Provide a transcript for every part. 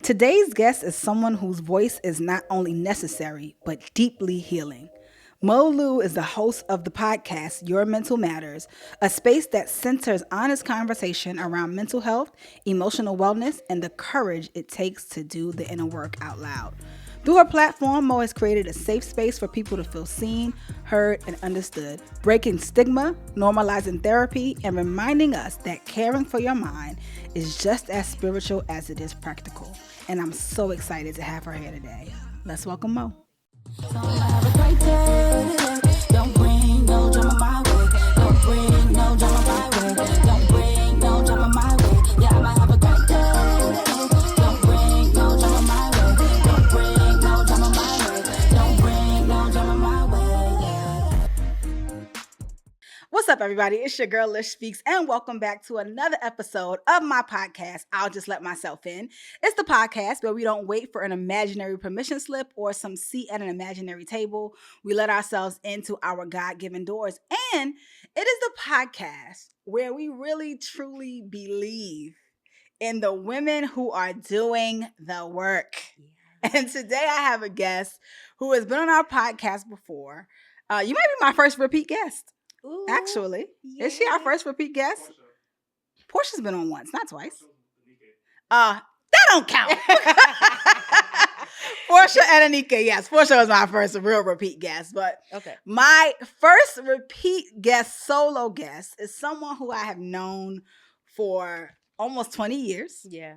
Today's guest is someone whose voice is not only necessary, but deeply healing. Mo Lu is the host of the podcast Your Mental Matters, a space that centers honest conversation around mental health, emotional wellness, and the courage it takes to do the inner work out loud. Through her platform, Mo has created a safe space for people to feel seen, heard, and understood, breaking stigma, normalizing therapy, and reminding us that caring for your mind is just as spiritual as it is practical. And I'm so excited to have her here today. Let's welcome Mo. Don't bring no drama my way. Don't bring no drama my way. Don't bring no drama my way. Yeah, I might have a great day. Don't bring no drama my way. Don't bring no drama my way. Don't bring no drama my way. Yeah. What's up, everybody? It's your girl Lish Speaks, and welcome back to another episode of my podcast, I'll Just Let Myself In. It's the podcast where we don't wait for an imaginary permission slip or some seat at an imaginary table. We let ourselves into our God-given doors. And it is the podcast where we really, truly believe in the women who are doing the work. Yeah. And today I have a guest who has been on our podcast before. You might be my first repeat guest. Ooh, actually, yeah. Is she our first repeat guest? Portia's been on once, not twice. That don't count. Portia and Anika, yes. Portia was my first real repeat guest, but okay. My first repeat guest, solo guest, is someone who I have known for almost 20 years. Yeah.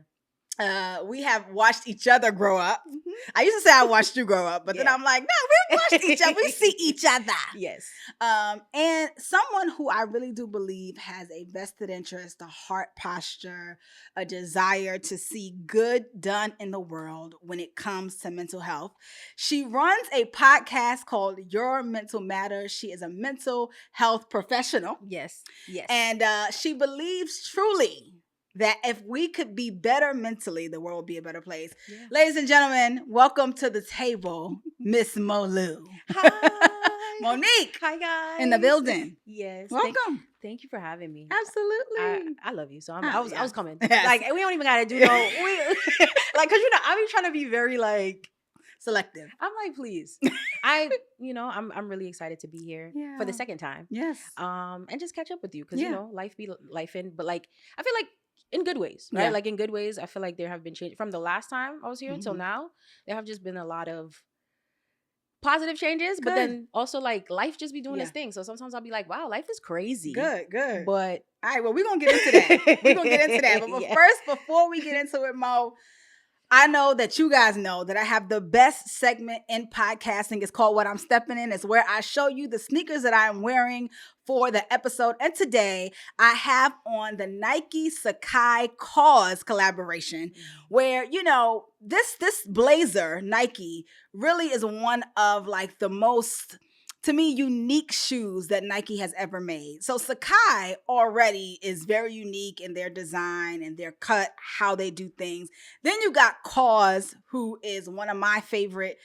We have watched each other grow up. Mm-hmm. I used to say I watched you grow up, but then I'm like, no, we watched each other. We see each other. Yes. And someone who I really do believe has a vested interest, a heart posture, a desire to see good done in the world when it comes to mental health. She runs a podcast called Your Mental Matters. She is a mental health professional. Yes. Yes. And she believes truly that if we could be better mentally, the world would be a better place. Yeah. Ladies and gentlemen, welcome to the table, Miss Mo Lu. Hi. Monique. Hi, guys. In the building. Yes. Welcome. Thank you for having me. Absolutely. I love you. So I was coming. Yes. Like, we don't even got to do no, like, cause I be trying to be very like selective. I'm like, please. I'm really excited to be here for the second time. Yes. And just catch up with you. Cause life be life in, but like, I feel like, in good ways, right? Yeah. Like in good ways, I feel like there have been changes from the last time I was here until now. There have just been a lot of positive changes, but then also like life just be doing its thing. So sometimes I'll be like, wow, life is crazy. Good. But all right, well, we're gonna get into that. But first, before we get into it, Mo, I know that you guys know that I have the best segment in podcasting. It's called What I'm Stepping In. It's where I show you the sneakers that I'm wearing for the episode. And today I have on the Nike Sacai Cause collaboration where, this blazer, Nike, really is one of like the most, to me, unique shoes that Nike has ever made. So Sacai already is very unique in their design and their cut, how they do things. Then you got Cause, who is one of my favorite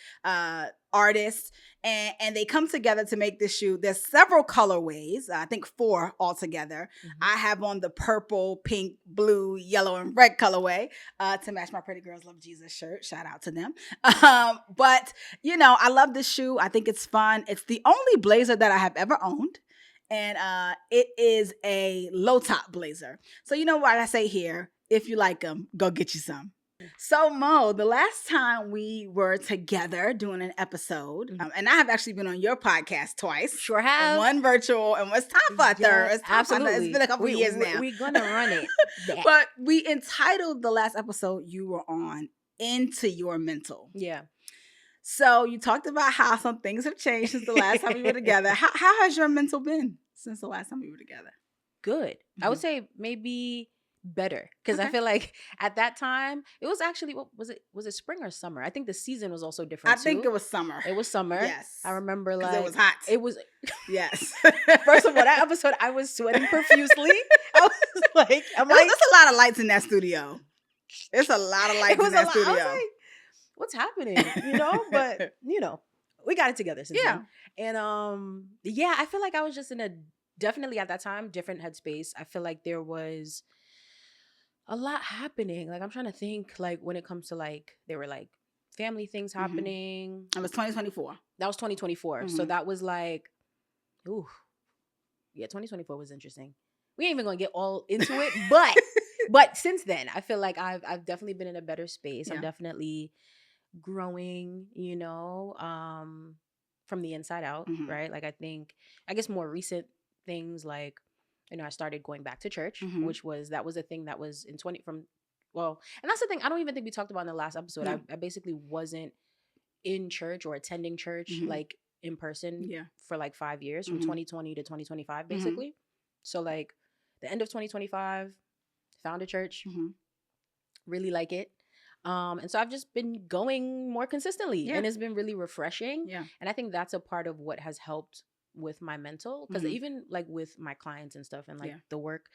artists, and they come together to make this shoe. There's several colorways, I think 4 altogether. Mm-hmm. I have on the purple, pink, blue, yellow, and red colorway to match my Pretty Girls Love Jesus shirt. Shout out to them. But, I love this shoe. I think it's fun. It's the only blazer that I have ever owned. And it is a low top blazer. So you know what I say here? If you like them, go get you some. So Mo, the last time we were together doing an episode, and I have actually been on your podcast twice. Sure have. One virtual and it's time for a third. Absolutely. It's been a couple years now. We're going to run it. But we entitled the last episode you were on, Into Your Mental. Yeah. So you talked about how some things have changed since the last time we were together. How has your mental been since the last time we were together? Good. Mm-hmm. I would say maybe better, because I feel like at that time it was actually, what was it spring or summer? I think the season was also different. I think it was summer. It was summer. Yes. I remember like it was hot. It was yes. First of all, that episode I was sweating profusely. I was like, there's a lot of lights in that studio. It's a lot of lights in that studio. I was like, what's happening? But we got it together since then. And I feel like I was just in a definitely at that time different headspace. I feel like there was A lot happening. Like, I'm trying to think, like, when it comes to, like, there were, like, family things happening. It was 2024. That was 2024. So that was like, ooh, yeah, 2024 was interesting. We ain't even gonna get all into it, but since then, I feel like I've definitely been in a better space. I'm definitely growing, you know, from the inside out, right? Like, I guess more recent things, like, you know, I started going back to church, which was a thing that was in and that's the thing. I don't even think we talked about in the last episode. I basically wasn't in church or attending church like in person for like 5 years, from 2020 to 2025, basically. So like the end of 2025, found a church, really like it. And so I've just been going more consistently, and it's been really refreshing. Yeah. And I think that's a part of what has helped with my mental, because even like with my clients and stuff, and like the work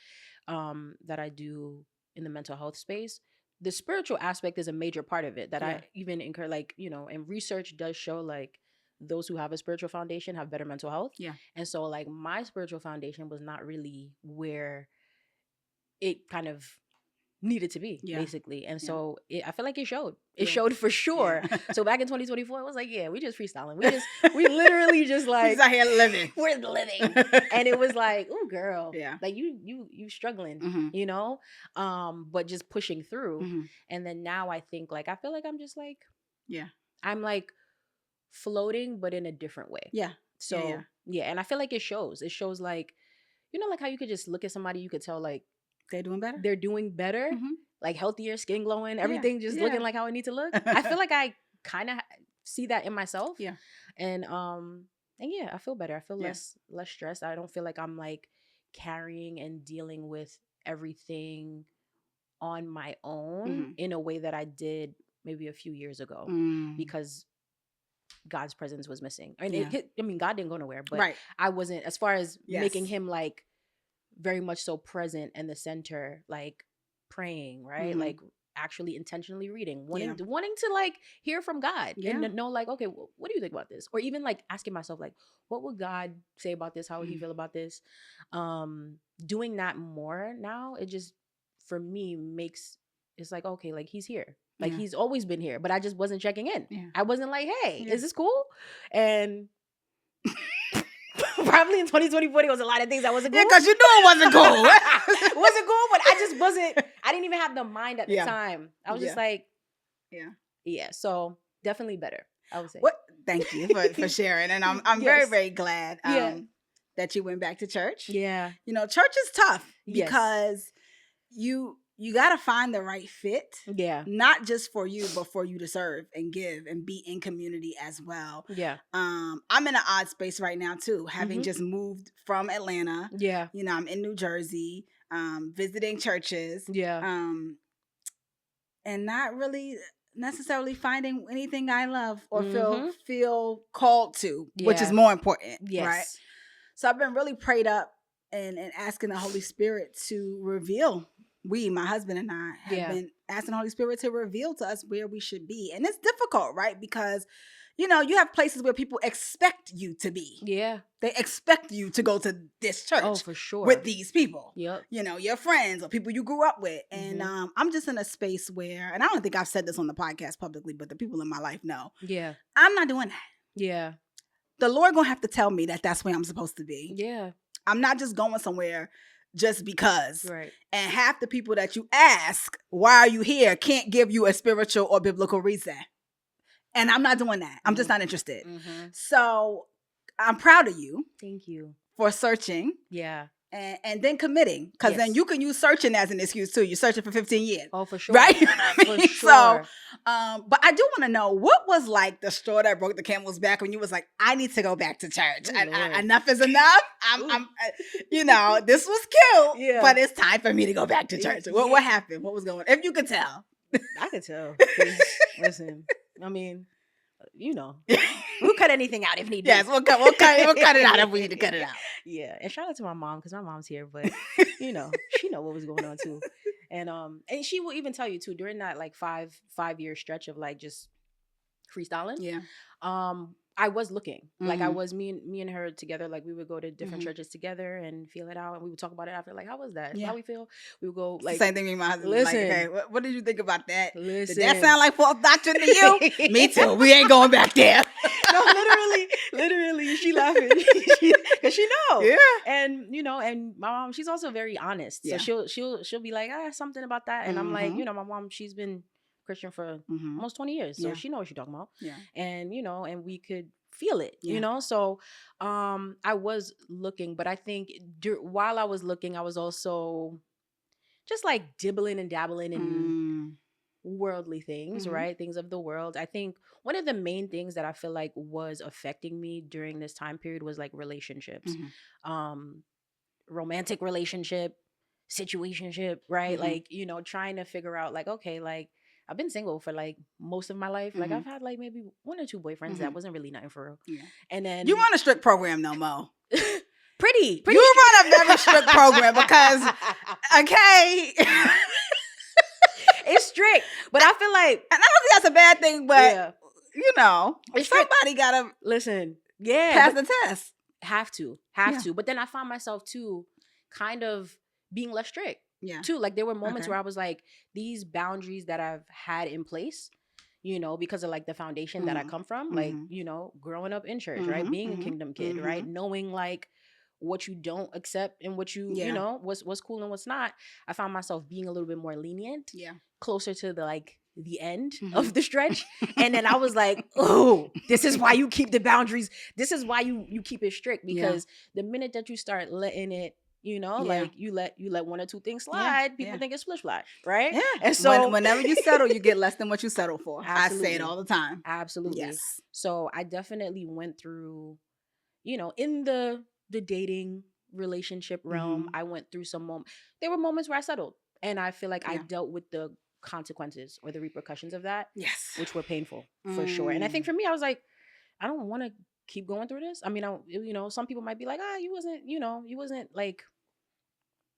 that I do in the mental health space, the spiritual aspect is a major part of it that I even incur, like, you know, and research does show like those who have a spiritual foundation have better mental health. Yeah. And so like my spiritual foundation was not really where it kind of needed to be, basically. And so I feel like it showed. It showed for sure. Yeah. So back in 2024, it was like, we just freestyling. We literally just like, we're out here living. We're living. And it was like, oh girl, like you struggling, you know, but just pushing through. And then now I think like, I feel like I'm just like, I'm like floating, but in a different way. Yeah. So and I feel like it shows. It shows like, you know, like how you could just look at somebody, you could tell like, they're doing better, like healthier, skin glowing, everything just looking like how it needs to look. I feel like I kind of see that in myself. Yeah. And I feel better. I feel less stressed. I don't feel like I'm like carrying and dealing with everything on my own in a way that I did maybe a few years ago, because God's presence was missing. I mean, God didn't go nowhere, but I wasn't, as far as making him like very much so present in the center, like praying, right? Like actually intentionally reading, wanting to like hear from God and know like, okay, what do you think about this? Or even like asking myself like, what would God say about this? How would he feel about this? Doing that more now, it just, for me, it's like, okay, like he's here. Like he's always been here, but I just wasn't checking in. Yeah. I wasn't like, hey, is this cool? And probably in 2024 there was a lot of things that wasn't cool. Yeah, because you knew it wasn't cool. It wasn't cool, but I just wasn't, I didn't even have the mind at the time. I was just like, so definitely better, I would say. Thank you for sharing. And I'm very, very glad that you went back to church. Yeah. You know, church is tough because you got to find the right fit. Yeah. Not just for you, but for you to serve and give and be in community as well. Yeah. I'm in an odd space right now too, having just moved from Atlanta. Yeah. You know, I'm in New Jersey, visiting churches. Yeah. And not really necessarily finding anything I love or feel called to, which is more important. Yes. Right. So I've been really prayed up and asking the Holy Spirit to reveal. My husband and I have been asking the Holy Spirit to reveal to us where we should be. And it's difficult, right? Because, you know, you have places where people expect you to be. Yeah. They expect you to go to this church. Oh, for sure. With these people. Yep. You know, your friends or people you grew up with. And I'm just in a space where, and I don't think I've said this on the podcast publicly, but the people in my life know. Yeah. I'm not doing that. Yeah. The Lord gonna have to tell me that that's where I'm supposed to be. Yeah. I'm not just going somewhere just because. Right. And half the people that you ask, why are you here, can't give you a spiritual or biblical reason. And I'm not doing that. I'm just not interested. So I'm proud of you. Thank you. For searching. Yeah. And then committing. Because then you can use searching as an excuse too. You're searching for 15 years. Oh, for sure. Right? You know what I mean? For sure. So, but I do want to know, what was like the straw that broke the camel's back when you was like, I need to go back to church. Enough is enough. I'm you know, this was cute, but it's time for me to go back to church. What happened? What was going on? If you could tell. I could tell. Listen, I mean, you know, we'll cut anything out if need be. Yes, we'll cut it out if we need to cut it out. Yeah, and shout out to my mom, because my mom's here, but you know, she know what was going on too, and she will even tell you too, during that like five year stretch of like just freestyling. Yeah. I was looking. Like I was me and her together. Like we would go to different churches together and feel it out, and we would talk about it after. Like, how was that? Yeah. How we feel? We would go like same thing. Me and my husband. Listen, like, okay, what did you think about that? Listen, did that sound like false doctrine to you? Me too. We ain't going back there. No, literally, she laughing because she know. Yeah. And and my mom, she's also very honest. So she'll be like, something about that, and I'm like, my mom, she's been Christian for almost 20 years, so she knows what she's talking about. Yeah. And and we could feel it, so I was looking, but I think while I was looking, I was also just like dibbling and dabbling in worldly things, right? Things of the world. I think one of the main things that I feel like was affecting me during this time period was like relationships, romantic relationship, situationship, right? Like, trying to figure out like, okay, like I've been single for like most of my life. Like I've had like maybe 1 or 2 boyfriends that wasn't really nothing for real. Yeah. And then you run a strict program no Mo. pretty you run a very strict program because okay. It's strict, but I feel like, and I don't think that's a bad thing, but somebody gotta listen. Pass the test. Have to. But then I found myself too, kind of being less strict. Yeah. Too. Like there were moments where I was like, these boundaries that I've had in place, because of like the foundation that I come from, like, growing up in church, right? Being a kingdom kid, right? Knowing like what you don't accept and what you, what's cool and what's not. I found myself being a little bit more lenient. Yeah. Closer to the end of the stretch. And then I was like, oh, this is why you keep the boundaries. This is why you keep it strict, because the minute that you start letting it, like you let 1 or 2 things slide, people think it's splish splash, right? Yeah. And so whenever you settle, you get less than what you settle for. Absolutely. I say it all the time. Absolutely. Yes. So I definitely went through, in the dating relationship realm, I went through some moments. There were moments where I settled, and I feel like I dealt with the consequences or the repercussions of that, which were painful for sure. And I think for me, I was like, I don't want to keep going through this. I mean, some people might be like, you wasn't like,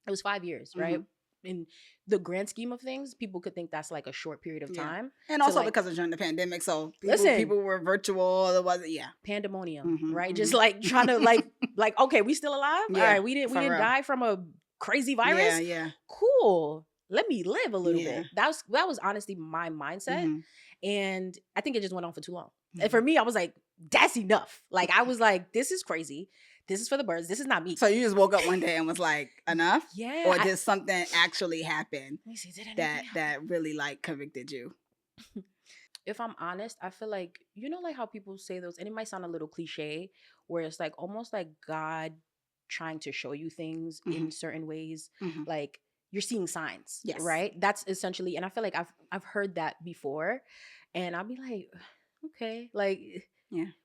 it was 5 years, right? In the grand scheme of things, people could think that's like a short period of time. And also because of during the pandemic, so people were virtual. It wasn't, pandemonium, right? Just like trying to like, okay, we still alive? All right, we didn't die from a crazy virus? Yeah. Cool. Let me live a little bit. That was honestly my mindset. And I think it just went on for too long. And for me, I was like, that's enough. Like, I was like, this is crazy. This is for the birds. This is not me. So you just woke up one day and was like, enough? Yeah. Or did something actually happen that really like convicted you? If I'm honest, I feel like, like how people say those, and it might sound a little cliche, where it's like almost like God trying to show you things in certain ways. Like, you're seeing signs, right? That's essentially, and I feel like I've heard that before, and I'll be like, okay, like,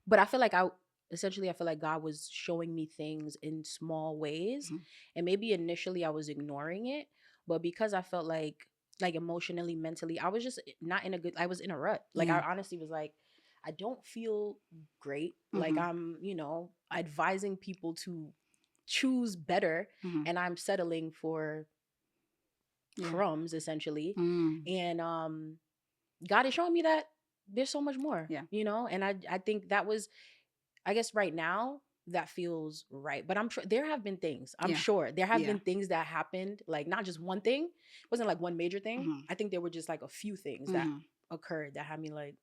but I feel like I feel like God was showing me things in small ways, and maybe initially I was ignoring it, but because I felt like emotionally, mentally, I was just not in I was in a rut. Like I honestly was like, I don't feel great. Like I'm, advising people to choose better, and I'm settling for crumbs essentially. And God is showing me that there's so much more. And I think that was, I guess right now that feels right. But I'm sure there have been things. I'm sure there have been things that happened, like not just one thing. It wasn't like one major thing. I think there were just like a few things that occurred that had me like,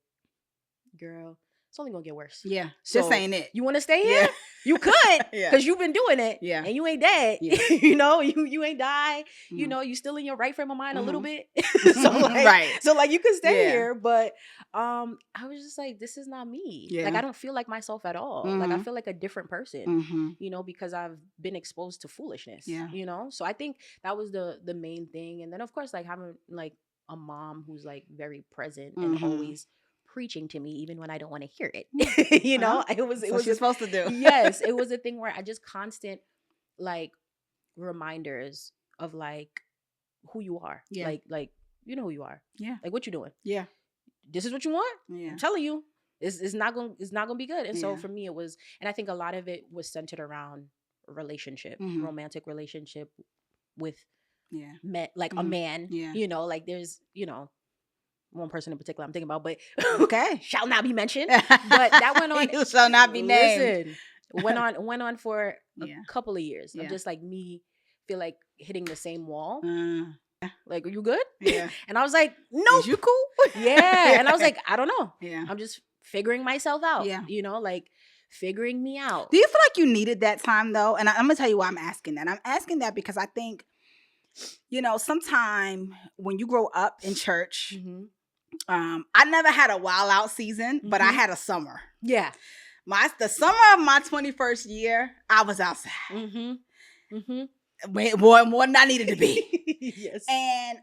girl, it's only gonna get worse. Yeah. So this ain't it. You want to stay here? You could, because you've been doing it. Yeah. And you ain't dead. Yeah. You ain't died. You still in your right frame of mind a little bit. So like you could stay here, but I was just like, this is not me. Yeah. Like I don't feel like myself at all. Like I feel like a different person. Because I've been exposed to foolishness. Yeah. So I think that was the main thing. And then of course, like having like a mom who's like very present and always preaching to me even when I don't want to hear it. It was what you're supposed to do. Yes, it was a thing where I just constant like reminders of like who you are. Yeah. Like you know who you are. Yeah. Like what you doing. Yeah. This is what you want. Yeah. I'm telling you. It's not gonna be good. And so for me it was, and I think a lot of it was centered around relationship, romantic relationship with like a man. Yeah. Like there's, one person in particular I'm thinking about, but okay, shall not be mentioned. But that went on. You shall not be named. Listen, went on for a couple of years. I'm just like me feel like hitting the same wall. Like, are you good? Yeah. And I was like, no, you cool? Yeah. And I was like, I don't know. Yeah. I'm just figuring myself out. Yeah. You know, like figuring me out. Do you feel like you needed that time though? And I'm gonna tell you why I'm asking that. I'm asking that because I think, sometime when you grow up in church, I never had a wild out season, but I had a summer. Yeah. The summer of my 21st year, I was outside. More than I needed to be. Yes. And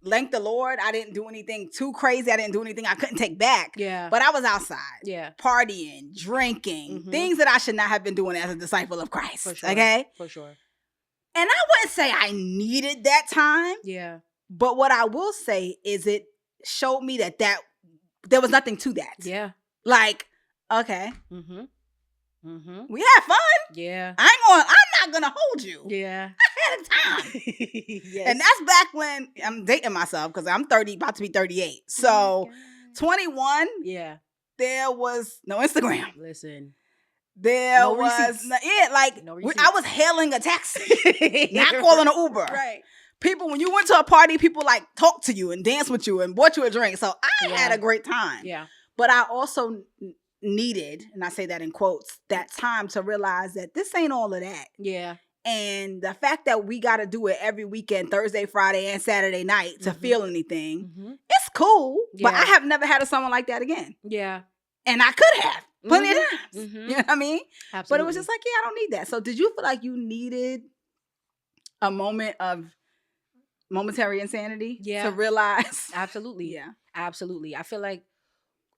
thank the Lord, I didn't do anything too crazy. I didn't do anything I couldn't take back. Yeah. But I was outside. Yeah. Partying, drinking, things that I should not have been doing as a disciple of Christ. For sure. Okay? For sure. And I wouldn't say I needed that time. Yeah. But what I will say is it showed me that there was nothing to that. Yeah. Like, okay. We had fun. Yeah. I'm not gonna hold you. Yeah. I had a time. Yes. And that's back when I'm dating myself because I'm 30, about to be 38. So 21. Yeah. There was no Instagram. Listen. There was I was hailing a taxi, not calling an Uber. Right. People, when you went to a party, people like talked to you and danced with you and bought you a drink. So I had a great time. Yeah. But I also needed, and I say that in quotes, that time to realize that this ain't all of that. Yeah. And the fact that we got to do it every weekend, Thursday, Friday, and Saturday night to feel anything, it's cool. Yeah. But I have never had someone like that again. Yeah. And I could have plenty of times. You know what I mean? Absolutely. But it was just like, I don't need that. So did you feel like you needed a moment of momentary insanity to realize? Absolutely. Yeah. Absolutely. I feel like,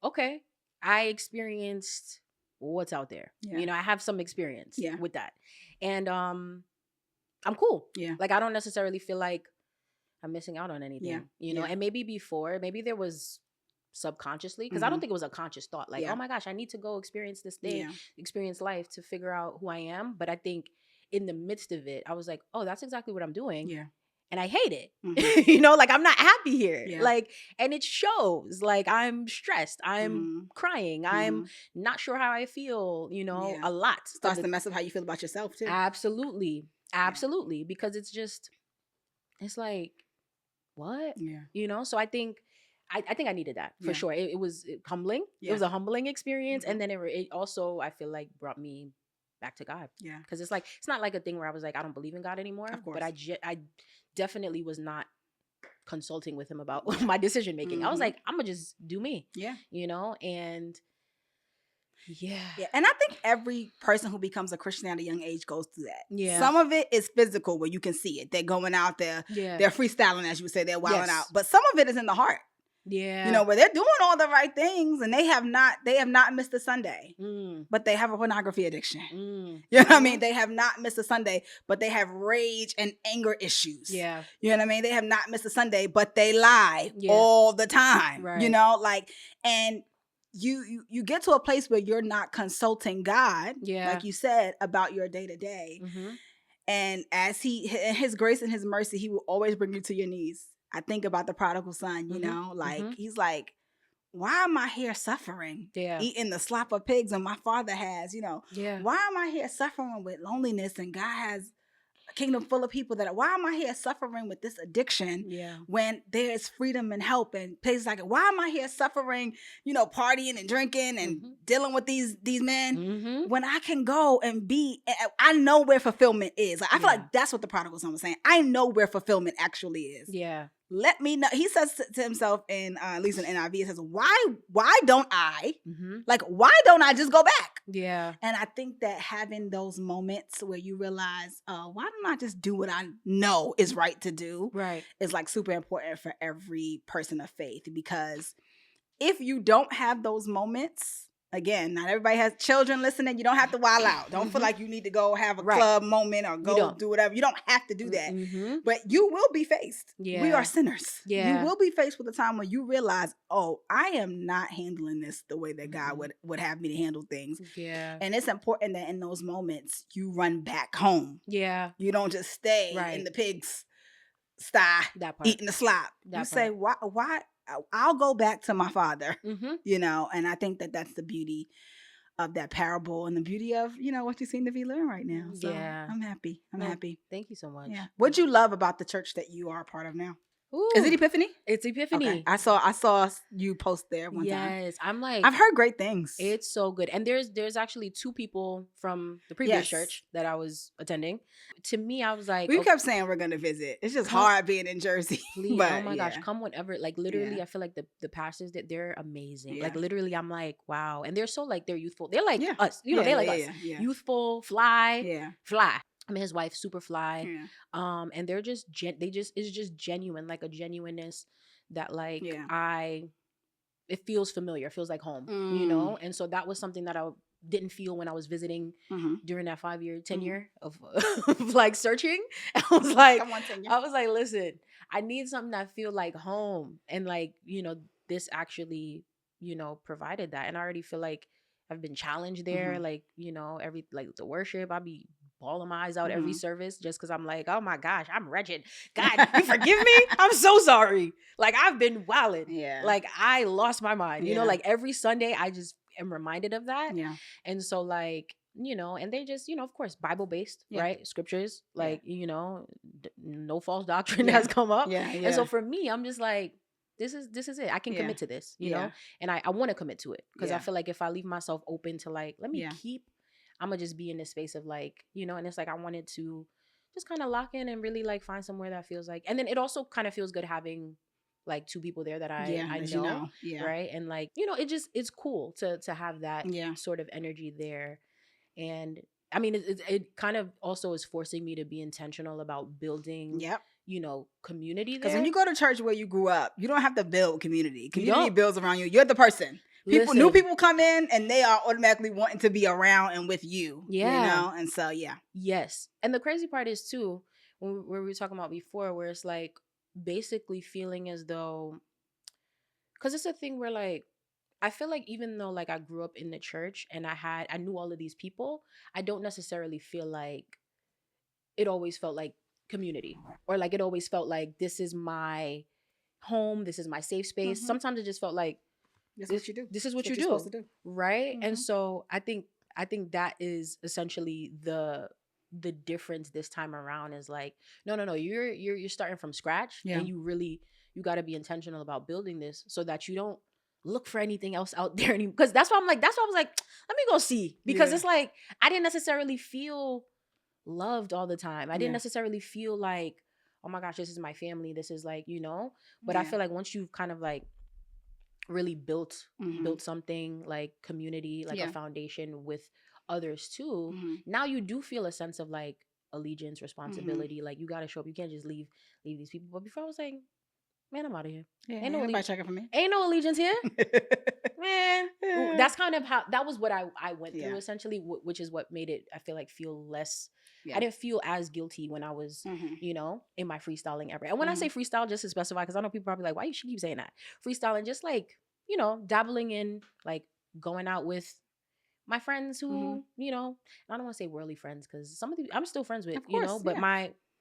okay, I experienced what's out there. Yeah. I have some experience with that. And I'm cool. Yeah. Like I don't necessarily feel like I'm missing out on anything. You know, and maybe there was subconsciously, because I don't think it was a conscious thought, like, oh my gosh, I need to go experience this thing, experience life to figure out who I am. But I think in the midst of it, I was like, oh, that's exactly what I'm doing. Yeah. And I hate it. Like I'm not happy here. Yeah. Like, and it shows. Like I'm stressed. I'm crying. I'm not sure how I feel, a lot. Starts to mess up how you feel about yourself too. Absolutely. Absolutely. Yeah. Because it's like, what? Yeah. So I think I needed that for sure. It was humbling. Yeah. It was a humbling experience. And then it also, I feel like, brought me back to God. Yeah. Because it's not like a thing where I was like, I don't believe in God anymore. Of course. But I definitely was not consulting with him about my decision making. I was like, I'm gonna just do me. Yeah. And yeah. And I think every person who becomes a Christian at a young age goes through that. Yeah. Some of it is physical where you can see it. They're going out there. Yeah. They're freestyling, as you would say, they're wilding out. But some of it is in the heart. Yeah. Where they're doing all the right things and they have not missed a Sunday, but they have a pornography addiction. You know what I mean? They have not missed a Sunday, but they have rage and anger issues. Yeah. You know what I mean? They have not missed a Sunday, but they lie all the time. Right. And you get to a place where you're not consulting God, like you said, about your day to day. And as His grace and His mercy, He will always bring you to your knees. I think about the prodigal son, he's like, why am I here suffering? Yeah. Eating the slop of pigs and my father has, why am I here suffering with loneliness and God has a kingdom full of people why am I here suffering with this addiction when there's freedom and help and places like it? Why am I here suffering, partying and drinking and dealing with these men when I can go and I know where fulfillment is. Like, I feel like that's what the prodigal son was saying. I know where fulfillment actually is. Yeah. Let me know. He says to himself in, at least in NIV, it says, why don't I, why don't I just go back? Yeah. And I think that having those moments where you realize, why don't I just do what I know is right to do? Right. Is super important for every person of faith, because if you don't have those moments, again, not everybody has children listening. You don't have to wild out. Don't feel like you need to go have a club moment or go do whatever. You don't have to do that. But you will be faced. Yeah. We are sinners. Yeah. You will be faced with a time when you realize, oh, I am not handling this the way that God would have me to handle things. Yeah. And it's important that in those moments, you run back home. Yeah. You don't just stay in the pigs eating the slop. Say, why? I'll go back to my father, you know, and I think that that's the beauty of that parable and the beauty of, you know, what you seem to be learning right now. So I'm happy. I'm happy. Thank you so much. Yeah. What'd you love about the church that you are a part of now? Ooh, is it Epiphany? It's Epiphany. Okay. I saw you post there one time. Yes, I'm like, I've heard great things. It's so good, and there's actually 2 people from the previous church that I was attending. To me, I was like, we kept saying we're gonna visit. It's just hard being in Jersey. Please, but, oh my gosh, come whenever. Like literally, I feel like the pastors that they're amazing. Like literally, I'm like, wow, and they're so like they're youthful. They're like us, you know, they're like us, youthful, fly. I mean, his wife, super fly. And they're just, it's just genuine, like a genuineness that like, it feels familiar. It feels like home, you know? And so that was something that I didn't feel when I was visiting during that 5-year tenure of like searching. I was like, listen, I need something that feel like home. And like, you know, this actually, you know, provided that. And I already feel like I've been challenged there. Like, you know, like the worship, I'll be bawling my eyes out every service just because I'm like, oh my gosh, I'm wretched. God, you forgive me? I'm so sorry. Like, I've been wilding. Yeah. Like, I lost my mind. You know, like every Sunday, I just am reminded of that. Yeah. And so, like, you know, and they just, you know, of course, Bible-based, right? Scriptures, like, you know, no false doctrine has come up. Yeah. And so for me, I'm just like, this is it. I can commit to this, you know? And I want to commit to it because I feel like if I leave myself open to like, let me I'm gonna just be in this space of like, you know, and it's like I wanted to just kind of lock in and really like find somewhere that feels like, and then it also kind of feels good having like 2 people there that I know, right? And like, you know, it's cool to have that sort of energy there. And I mean, it kind of also is forcing me to be intentional about building, you know, community there. Because when you go to church where you grew up, you don't have to build community. Community builds around you. You're the person. New people come in and they are automatically wanting to be around and with you. Yeah. You know? And so, Yes. And the crazy part is too, when we were talking about before, where it's like basically feeling as though, because it's a thing where like, I feel like even though like I grew up in the church and I knew all of these people, I don't necessarily feel like it always felt like community, or like it always felt like this is my home, this is my safe space. Sometimes it just felt like, this is what you do, supposed to do, right? And so I think that is essentially the difference this time around is like, no, you're starting from scratch, and you got to be intentional about building this so that you don't look for anything else out there anymore. Because that's why I was like, let me go see, because it's like I didn't necessarily feel loved all the time. I didn't necessarily feel like, oh my gosh, this is my family, this is like, you know. But I feel like once you've kind of like really built something like community, like a foundation with others too, now you do feel a sense of like allegiance, responsibility. Like you got to show up. You can't just leave these people. But before I was like, man, I'm out of here. Ain't no nobody checking for me. Ain't no allegiance here. Man, that's kind of how, that was what I went through essentially, which is what made it, I feel like, feel less, I didn't feel as guilty when I was, you know, in my freestyling era. And when I say freestyle, just to specify, because I know people probably like, why you should keep saying that? Freestyling, just like, you know, dabbling in like going out with my friends who, you know, I don't want to say worldly friends, because some of the, I'm still friends with, you know, but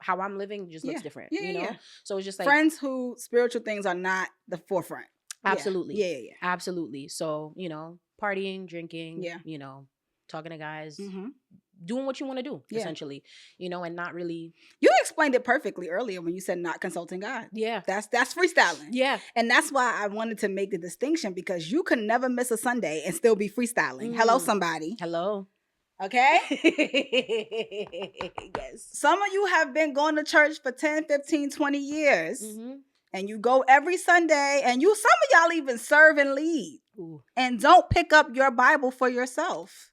how I'm living just looks different, you know? So it's just like friends who spiritual things are not the forefront. Absolutely. Yeah. Absolutely. So, you know, partying, drinking, you know, talking to guys, doing what you want to do, essentially, you know, and not really. You explained it perfectly earlier when you said not consulting God. Yeah. That's freestyling. Yeah. And that's why I wanted to make the distinction, because you can never miss a Sunday and still be freestyling. Hello, somebody. Hello. Okay? Yes. Some of you have been going to church for 10, 15, 20 years. And you go every Sunday, and some of y'all even serve and lead. And don't pick up your Bible for yourself.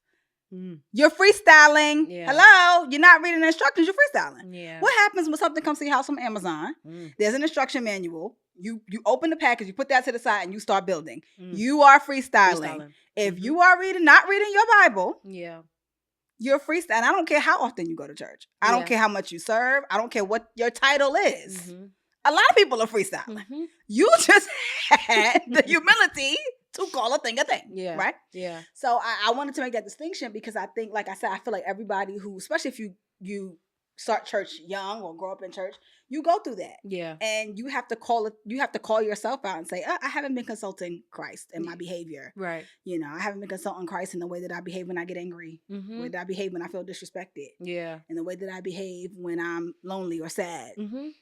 You're freestyling. Hello? You're not reading the instructions, you're freestyling. What happens when something comes to your house from Amazon? There's an instruction manual. You open the package, you put that to the side, and you start building. You are freestyling. If you are not reading your Bible, you're freestyling. I don't care how often you go to church. I don't care how much you serve. I don't care what your title is. A lot of people are freestyling. You just had the humility to call a thing a thing. Yeah. Right? Yeah. So I wanted to make that distinction, because I think, like I said, I feel like everybody who, especially if you start church young or grow up in church, you go through that. Yeah. And you have to call yourself out and say, I haven't been consulting Christ in my behavior. Right. I haven't been consulting Christ in the way that I behave when I get angry, the way that I behave when I feel disrespected. Yeah. And the way that I behave when I'm lonely or sad. And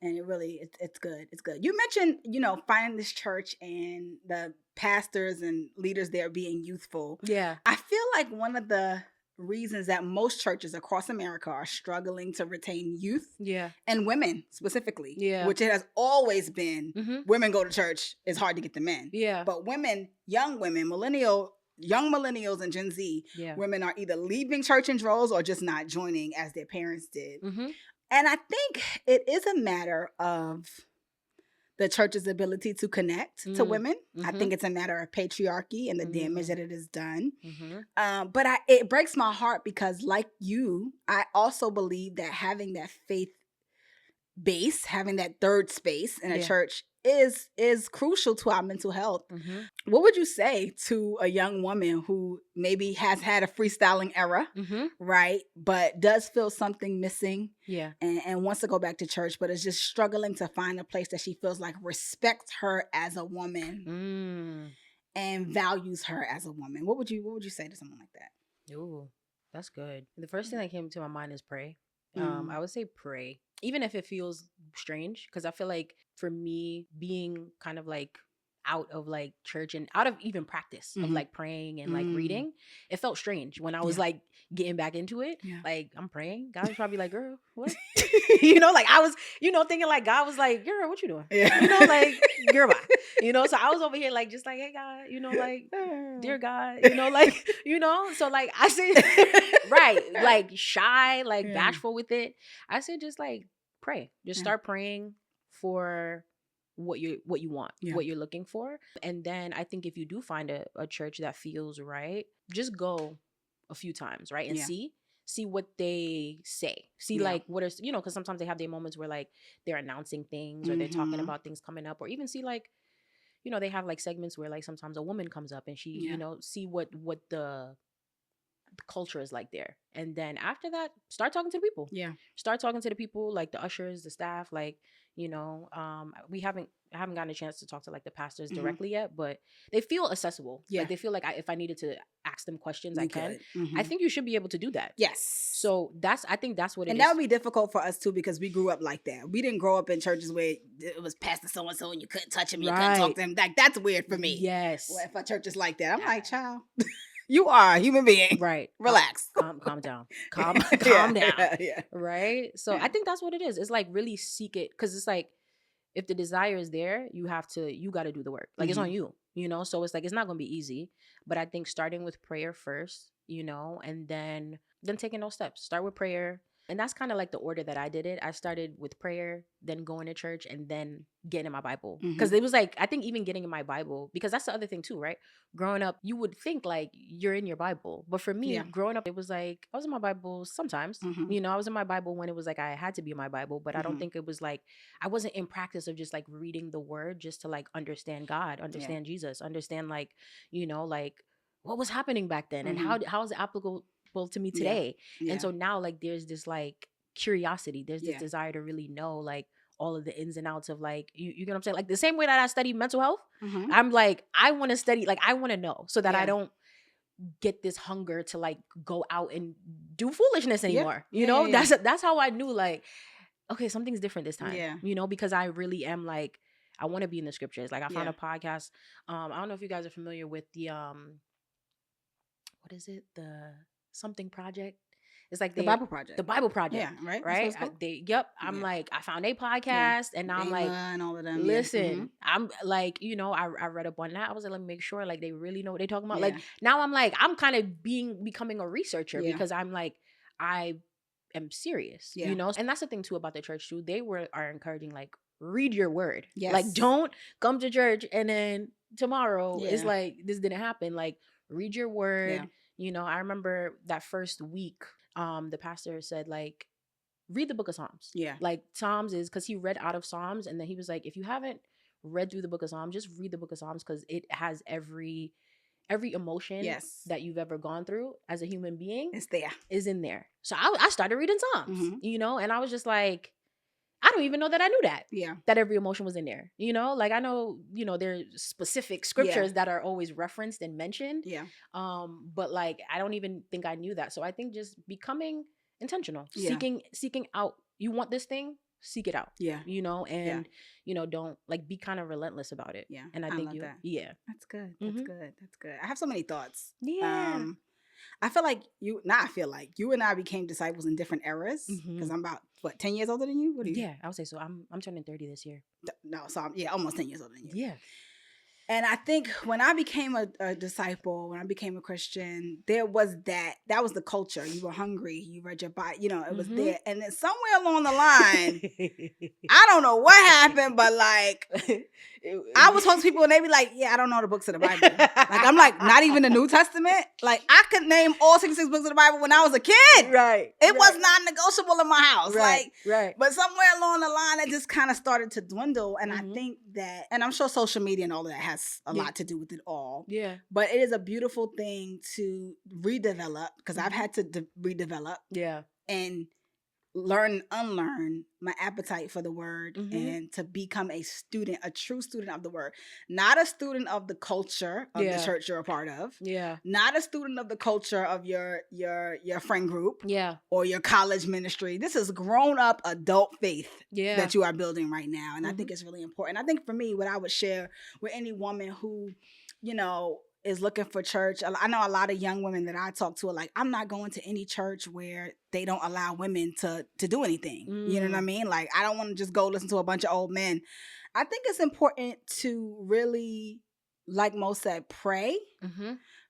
it's good. It's good. You mentioned, finding this church and the pastors and leaders there being youthful. Yeah. I feel like one of the reasons that most churches across America are struggling to retain youth. Yeah. And women specifically. Yeah. Which it has always been. Women go to church. It's hard to get them in. Yeah. But women, young women, young millennials and Gen Z, women are either leaving church in droves or just not joining as their parents did. And I think it is a matter of the church's ability to connect to women. I think it's a matter of patriarchy and the damage that it has done. But it breaks my heart because, like you, I also believe that having that faith base, having that third space in a church is crucial to our mental health. What would you say to a young woman who maybe has had a freestyling era, right, but does feel something missing, and wants to go back to church, but is just struggling to find a place that she feels like respects her as a woman and values her as a woman? What would you say to someone like that? Ooh, that's good. The first thing that came to my mind is pray. I would say pray, even if it feels strange, because I feel like for me, being kind of like out of like church and out of even practice of like praying and like reading, it felt strange when I was like getting back into it. Like, I'm praying, God was probably like, girl, what? Like I was, thinking like God was like, girl, what you doing? Like, girl, bye. So I was over here like, just like, hey God, like, dear God, so like I said, right, like shy, like bashful with it. I said, just like pray, just start praying for what you want, what you're looking for. And then I think if you do find a church that feels right, just go a few times, right? And see what they say. See like what is, because sometimes they have their moments where like they're announcing things or they're talking about things coming up, or even see like, they have like segments where like sometimes a woman comes up and she, see what the culture is like there. And then after that, start talking to the people. Start talking to the people, like the ushers, the staff, like, I haven't gotten a chance to talk to like the pastors directly yet, but they feel accessible. Like they feel like if I needed to ask them questions, I can. I think you should be able to do that. Yes. So I think that's what it is. And that would be difficult for us too, because we grew up like that. We didn't grow up in churches where it was pastor so-and-so and you couldn't touch him, you couldn't talk to him. Like, that's weird for me. Yes. Well, if a church is like that, I'm like, child, you are a human being. Right. Relax. Calm down. Calm down. Right? So I think that's what it is. It's like really seek it, because it's like, if the desire is there, you got to do the work. Like, it's on you, So it's like, it's not going to be easy, but I think starting with prayer first, and then taking those steps. Start with prayer. And that's kind of like the order that I did it. I started with prayer, then going to church, and then getting in my Bible. Because it was like, I think even getting in my Bible, because that's the other thing too, right? Growing up, you would think like you're in your Bible. But for me, growing up, it was like, I was in my Bible sometimes. I was in my Bible when it was like I had to be in my Bible. But I don't think it was like, I wasn't in practice of just like reading the word just to like understand God, understand Jesus, understand like, like what was happening back then and how is it applicable to me today. And so now like there's this like curiosity, there's this desire to really know like all of the ins and outs of like, you know what I'm saying? Like the same way that I study mental health, I'm like, I want to study, like I want to know so that I don't get this hunger to like go out and do foolishness anymore. That's how I knew like, okay, something's different this time, because I really am like, I want to be in the scriptures. Like I found a podcast. I don't know if you guys are familiar with the, what is it? The something project. It's like the Bible Project. The Bible Project. Yeah, right. Right. I'm like, I found a podcast, and now I'm like, and all of them. Listen, I'm like, I read up on that. I was like, let me make sure like they really know what they're talking about. Like now I'm like, I'm kind of becoming a researcher because I'm like, I am serious. And that's the thing too about the church too. They are encouraging like, read your word. Yes. Like, don't come to church and then tomorrow it's like this didn't happen. Like, read your word. I remember that first week, the pastor said like, read the book of Psalms. Like Psalms is, because he read out of Psalms, and then he was like, if you haven't read through the book of Psalms, just read the book of Psalms, because it has every emotion that you've ever gone through as a human being. It's there. Is in there. So I started reading Psalms, and I was just like, I don't even know that I knew that. Yeah. That every emotion was in there. You know, like I know, there's specific scriptures that are always referenced and mentioned. Yeah. But like I don't even think I knew that. So I think just becoming intentional, seeking out. You want this thing, seek it out. Yeah. And don't like be kind of relentless about it. Yeah. And I think love that. Yeah. That's good. That's good. That's good. I have so many thoughts. Yeah. I feel like you and I became disciples in different eras because I'm about 10 years older than you? What are you? Yeah, I would say so. I'm turning 30 this year. No, so I'm almost 10 years older than you. Yeah. And I think when I became a disciple, when I became a Christian, there was that was the culture. You were hungry, you read your Bible, it was there. And then somewhere along the line, I don't know what happened, but like I was talking to people and they be like, yeah, I don't know the books of the Bible. Like I'm like, not even the New Testament. Like I could name all 66 books of the Bible when I was a kid. Right. It was non-negotiable in my house. Right. But somewhere along the line, it just kind of started to dwindle. And I think that, and I'm sure social media and all of that has a lot to do with it all. Yeah. But it is a beautiful thing to redevelop because I've had to redevelop. Yeah. And learn and unlearn my appetite for the word and to become a true student of the word. Not a student of the culture of the church you're a part of. Yeah. Not a student of the culture of your friend group. Yeah. Or your college ministry. This is grown up adult faith that you are building right now. And I think it's really important. I think for me, what I would share with any woman who, is looking for church. I know a lot of young women that I talk to are like, I'm not going to any church where they don't allow women to do anything. You know what I mean? Like, I don't want to just go listen to a bunch of old men. I think it's important to really, like Mo said, pray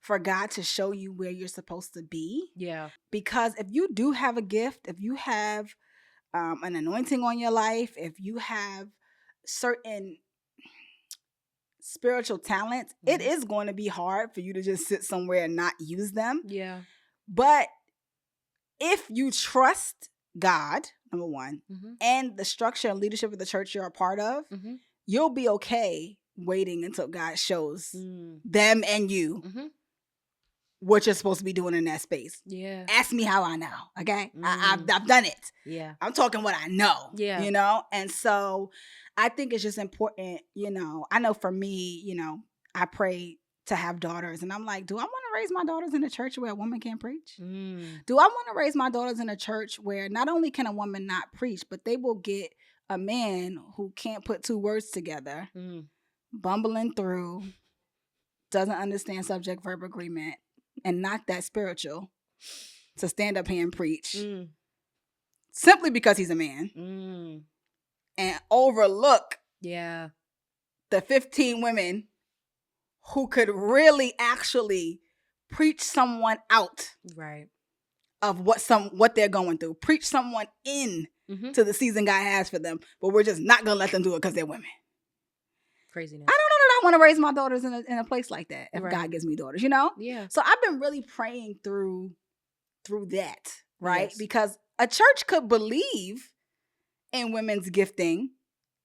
for God to show you where you're supposed to be. Yeah. Because if you do have a gift, if you have an anointing on your life, if you have certain spiritual talents, it is going to be hard for you to just sit somewhere and not use them. Yeah. But if you trust God, number one, and the structure and leadership of the church you're a part of, you'll be okay waiting until God shows them and you what you're supposed to be doing in that space. Yeah. Ask me how I know, okay? I've done it. Yeah. I'm talking what I know. Yeah. And so I think it's just important, I know for me, I pray to have daughters and I'm like, do I want to raise my daughters in a church where a woman can't preach? Do I want to raise my daughters in a church where not only can a woman not preach, but they will get a man who can't put two words together, bumbling through, doesn't understand subject verb agreement, and not that spiritual, to stand up here and preach simply because he's a man and overlook the 15 women who could really actually preach someone out of what they're going through, preach someone in to the season God has for them, but we're just not going to let them do it because they're women. Craziness. I don't know that I want to raise my daughters in a place like that if God gives me daughters, Yeah. So I've been really praying through that, right? Yes. Because a church could believe in women's gifting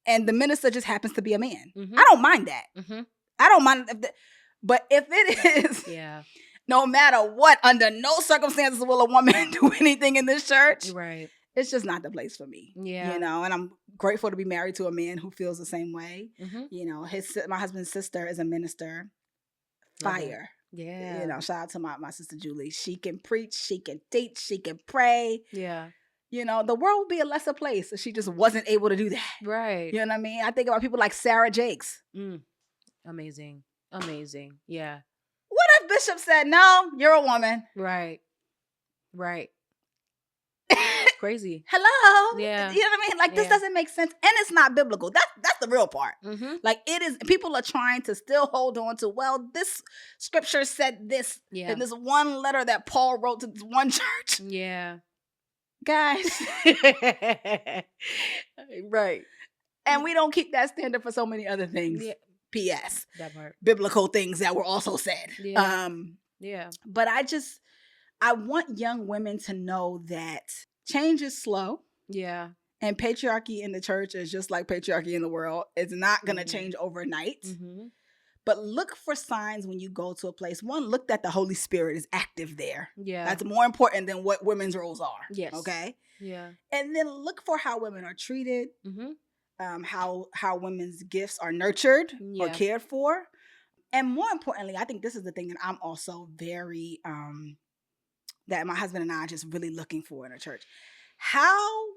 and the minister just happens to be a man. I don't mind that. I don't mind but if it is no matter what, under no circumstances will a woman do anything in this church. Right. It's just not the place for me. Yeah. And I'm grateful to be married to a man who feels the same way. My husband's sister is a minister. Fire. Yeah. Shout out to my sister Julie. She can preach, she can teach, she can pray. Yeah. The world would be a lesser place if she just wasn't able to do that. Right. You know what I mean? I think about people like Sarah Jakes. Amazing. Yeah. What if Bishop said, no, you're a woman? Right. Crazy. Hello. Yeah. You know what I mean? Like, this doesn't make sense. And it's not biblical. That's the real part. Like, it is, people are trying to still hold on to, well, this scripture said this in this one letter that Paul wrote to this one church. Yeah. Guys. Right. And we don't keep that standard for so many other things. Yeah. P.S. That part. Biblical things that were also said. Yeah. But I want young women to know that change is slow. Yeah. And patriarchy in the church is just like patriarchy in the world. It's not going to change overnight. But look for signs when you go to a place. One, look that the Holy Spirit is active there. Yeah. That's more important than what women's roles are. Yes. Okay? Yeah. And then look for how women are treated, how women's gifts are nurtured or cared for. And more importantly, I think this is the thing that I'm also very, that my husband and I are just really looking for in a church. I'm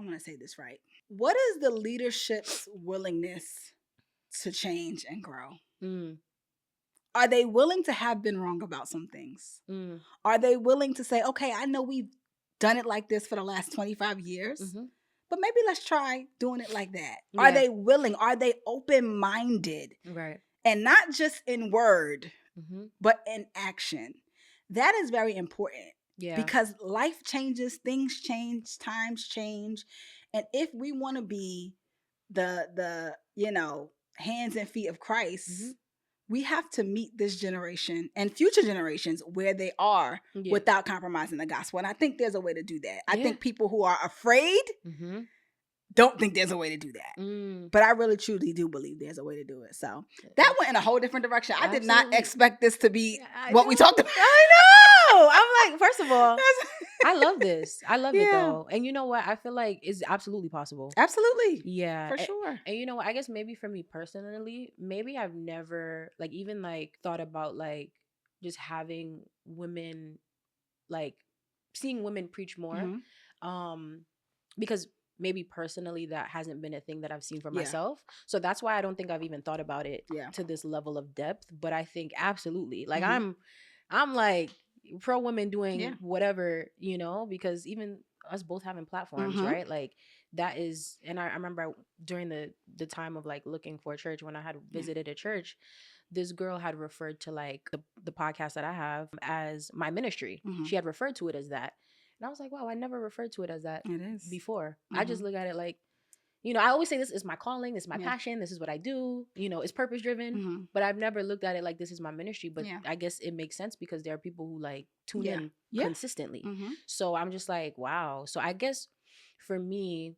going to say this right. What is the leadership's willingness to change and grow? Are they willing to have been wrong about some things? Are they willing to say, okay, I know we've done it like this for the last 25 years, but maybe let's try doing it like that. Yeah. Are they willing? Are they open-minded? Right. And not just in word, but in action. That is very important. Yeah. Because life changes, things change, times change. And if we want to be the hands and feet of Christ, we have to meet this generation and future generations where they are without compromising the gospel. And I think there's a way to do that. I think people who are afraid don't think there's a way to do that. But I really, truly do believe there's a way to do it. So that went in a whole different direction. I did not expect this to be what we talked about. I know. I'm like, first of all, I love this. I love it though. And you know what? I feel like it's absolutely possible. Absolutely. Yeah. For sure. And you know what? I guess maybe for me personally, maybe I've never even thought about just having women, seeing women preach more. Because maybe personally that hasn't been a thing that I've seen for myself. So that's why I don't think I've even thought about it to this level of depth. But I think absolutely. I'm pro women doing whatever, because even us both having platforms, right? That is, and I remember during the time of looking for a church, when I had visited a church, this girl had referred to the podcast that I have as my ministry. She had referred to it as that. And I was like, wow, I never referred to it as that before. I just look at it I always say this is my calling, this is my passion, this is what I do, it's purpose driven, but I've never looked at it like this is my ministry. But I guess it makes sense because there are people who tune in consistently. So I'm just like, wow. So I guess for me,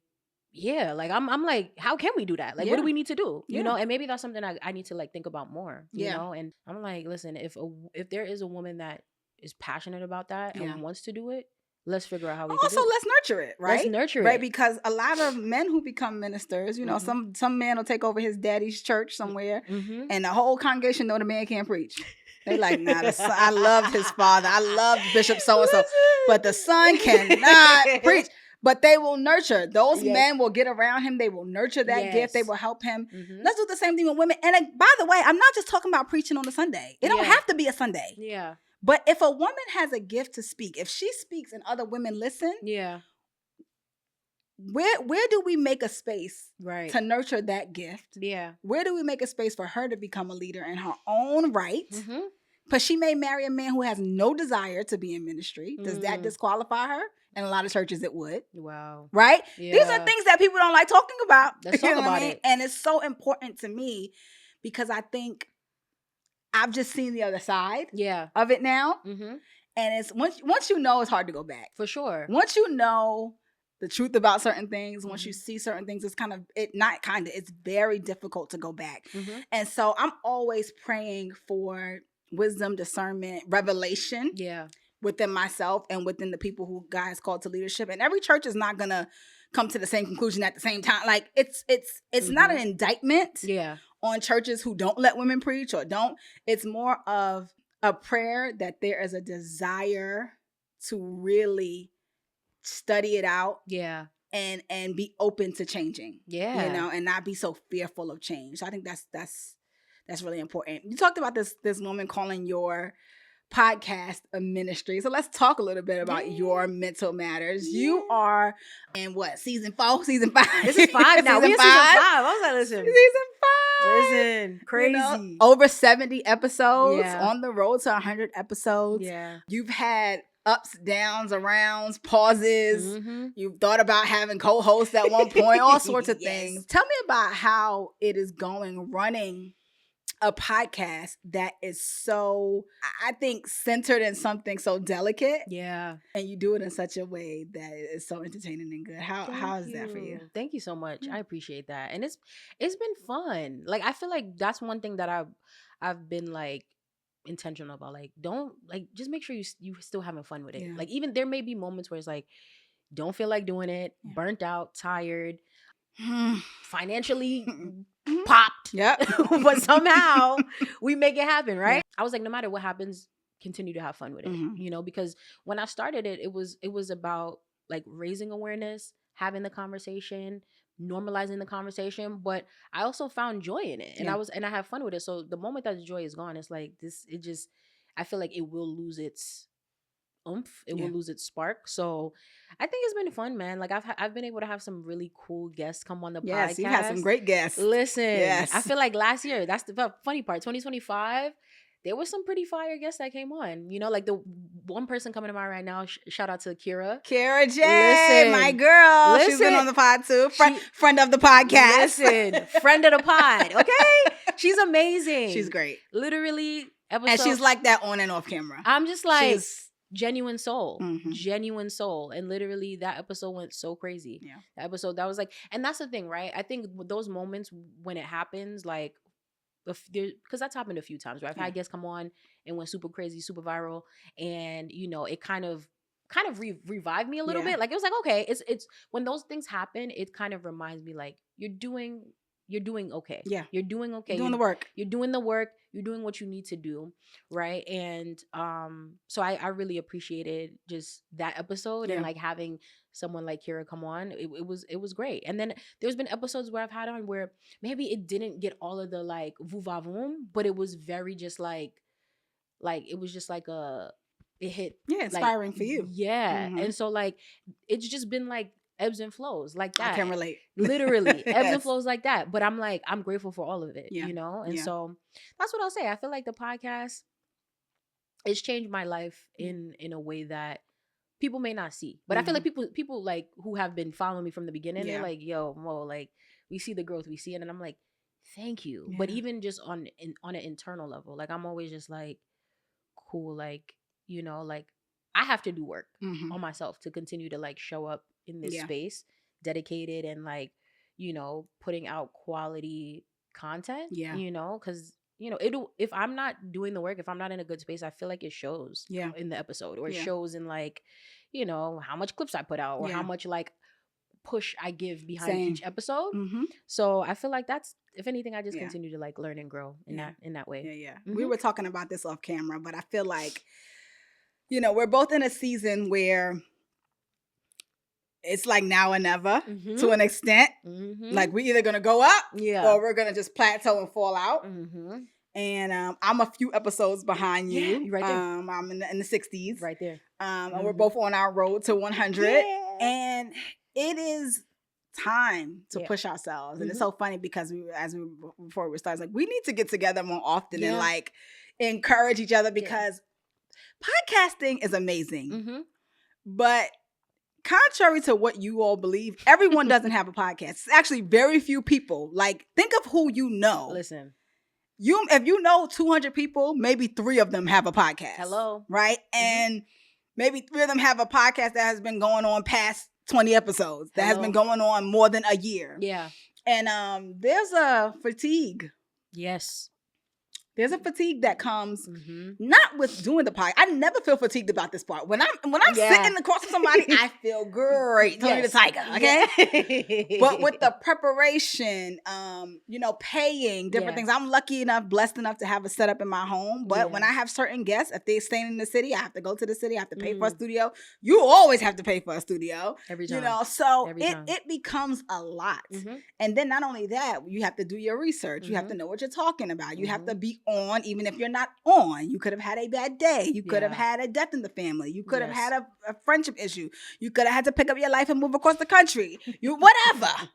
I'm like, how can we do that? What do we need to do? You know, and maybe that's something I need to think about more, you know? And I'm like, listen, if there is a woman that is passionate about that and wants to do it, let's figure out how we can do it. Let's nurture it, right? Let's nurture it. Right, because a lot of men who become ministers, some man will take over his daddy's church somewhere, and the whole congregation know the man can't preach. They like, nah, I loved his father. I loved Bishop so-and-so, but the son cannot preach. But they will nurture. Those men will get around him. They will nurture that gift. They will help him. Let's do the same thing with women. And by the way, I'm not just talking about preaching on a Sunday. It don't have to be a Sunday. Yeah. But if a woman has a gift to speak, if she speaks and other women listen, where do we make a space to nurture that gift? Yeah. Where do we make a space for her to become a leader in her own right? Because she may marry a man who has no desire to be in ministry. Does that disqualify her? In a lot of churches, it would. Wow. Right? Yeah. These are things that people don't like talking about. Let's talk about it. And it's so important to me because I think I've just seen the other side of it now. And it's once you know, it's hard to go back. For sure. Once you know the truth about certain things, once you see certain things, it's very difficult to go back. And so I'm always praying for wisdom, discernment, revelation within myself and within the people who God has called to leadership. And every church is not going to come to the same conclusion at the same time. It's not an indictment on churches who don't let women preach or don't. It's more of a prayer that there is a desire to really study it out. Yeah. And be open to changing. Yeah. And not be so fearful of change. So I think that's really important. You talked about this woman calling your podcast a ministry. So let's talk a little bit about your mental matters. You are in what? Season 4? Season 5? This is 5 now. We're season 5. I was like, listen. Season 5. Listen, crazy. Over 70 episodes on the road to 100 episodes. Yeah. You've had ups, downs, arounds, pauses. You've thought about having co-hosts at one point, all sorts of things. Tell me about how it is going running a podcast that is so, I think, centered in something so delicate. Yeah. And you do it in such a way that is so entertaining and good. How is that for you? Thank you so much. I appreciate that. And it's been fun. Like, I feel like that's one thing that I've been like intentional about. Like, don't, like, just make sure you still having fun with it. Like, even there may be moments where it's like, don't feel like doing it, burnt out, tired, financially popped. Yep. But somehow we make it happen, right? I was like, no matter what happens, continue to have fun with it. You know, because when I started it, it was about like raising awareness, having the conversation, normalizing the conversation, but I also found joy in it. And I have fun with it. So the moment that the joy is gone, it's like I feel like it will lose its oomph. It will lose its spark. So I think it's been fun, man. Like I've been able to have some really cool guests come on the podcast. Yes, you had some great guests. Listen, I feel like last year, that's the funny part, 2025, there was some pretty fire guests that came on. You know, like the one person coming to mind right now, shout out to Kira J, my girl. She's been on the pod too. Friend of the podcast. Listen, friend of the pod, okay? She's amazing. She's great. Literally, and she's like that on and off camera. I'm just like... genuine soul. And literally that episode went so crazy. That episode, that was like, and that's the thing, right? I think those moments when it happens, like, because that's happened a few times, right? I've had guests come on and went super crazy, super viral, and you know, it kind of revived me a little bit. Like, it was like, okay, it's when those things happen, it kind of reminds me like you're doing okay. Yeah. You're doing okay. You're doing the work. You're doing the work. You're doing what you need to do. Right. And so I really appreciated just that episode and like having someone like Kira come on. It was great. And then there's been episodes where I've had on where maybe it didn't get all of the like voo-va-voom, but it was very just like it was just like it hit. Yeah, inspiring for you. Yeah. And so like it's just been like ebbs and flows like that. I can relate. Literally ebbs and flows like that. But I'm like, I'm grateful for all of it, you know? And so that's what I'll say. I feel like the podcast, it's changed my life in a way that people may not see. But I feel like people like who have been following me from the beginning, they're like, yo, Mo, like we see the growth we see it. And I'm like, thank you. But even just on an internal level, like I'm always just like, cool, like, you know, like I have to do work on myself to continue to like show up in this space, dedicated and like, you know, putting out quality content, you know, because, you know, if I'm not doing the work, if I'm not in a good space, I feel like it shows in the episode, or it shows in like, you know, how much clips I put out or how much like push I give behind each episode. So I feel like that's, if anything, I just continue to like learn and grow in that way. We were talking about this off camera, but I feel like, you know, we're both in a season where it's like now or never to an extent. Like we're either going to go up or we're going to just plateau and fall out. And I'm a few episodes behind you. Yeah, right there. I'm in the 60s. Right there. And we're both on our road to 100. Yeah. And it is time to push ourselves. And it's so funny because before we started, like we need to get together more often and like encourage each other, because podcasting is amazing. But contrary to what you all believe, everyone doesn't have a podcast. It's actually very few people. Like, think of who you know. Listen. If you know 200 people, maybe 3 of them have a podcast. Hello. Right? And maybe 3 of them have a podcast that has been going on past 20 episodes. That has been going on more than a year. Yeah. And there's a fatigue. Yes. There's a fatigue that comes not with doing the podcast. I never feel fatigued about this part. When I'm sitting across from somebody, I feel great. Tony the Tiger, okay? But with the preparation, you know, paying different things. I'm lucky enough, blessed enough to have a setup in my home. But when I have certain guests, if they're staying in the city, I have to go to the city. I have to pay for a studio. You always have to pay for a studio. Every time. You know, so it becomes a lot. And then not only that, you have to do your research. You have to know what you're talking about. You have to be on, even if you're not on. You could have had a bad day. You could have had a death in the family. You could have had a friendship issue. You could have had to pick up your life and move across the country. Whatever.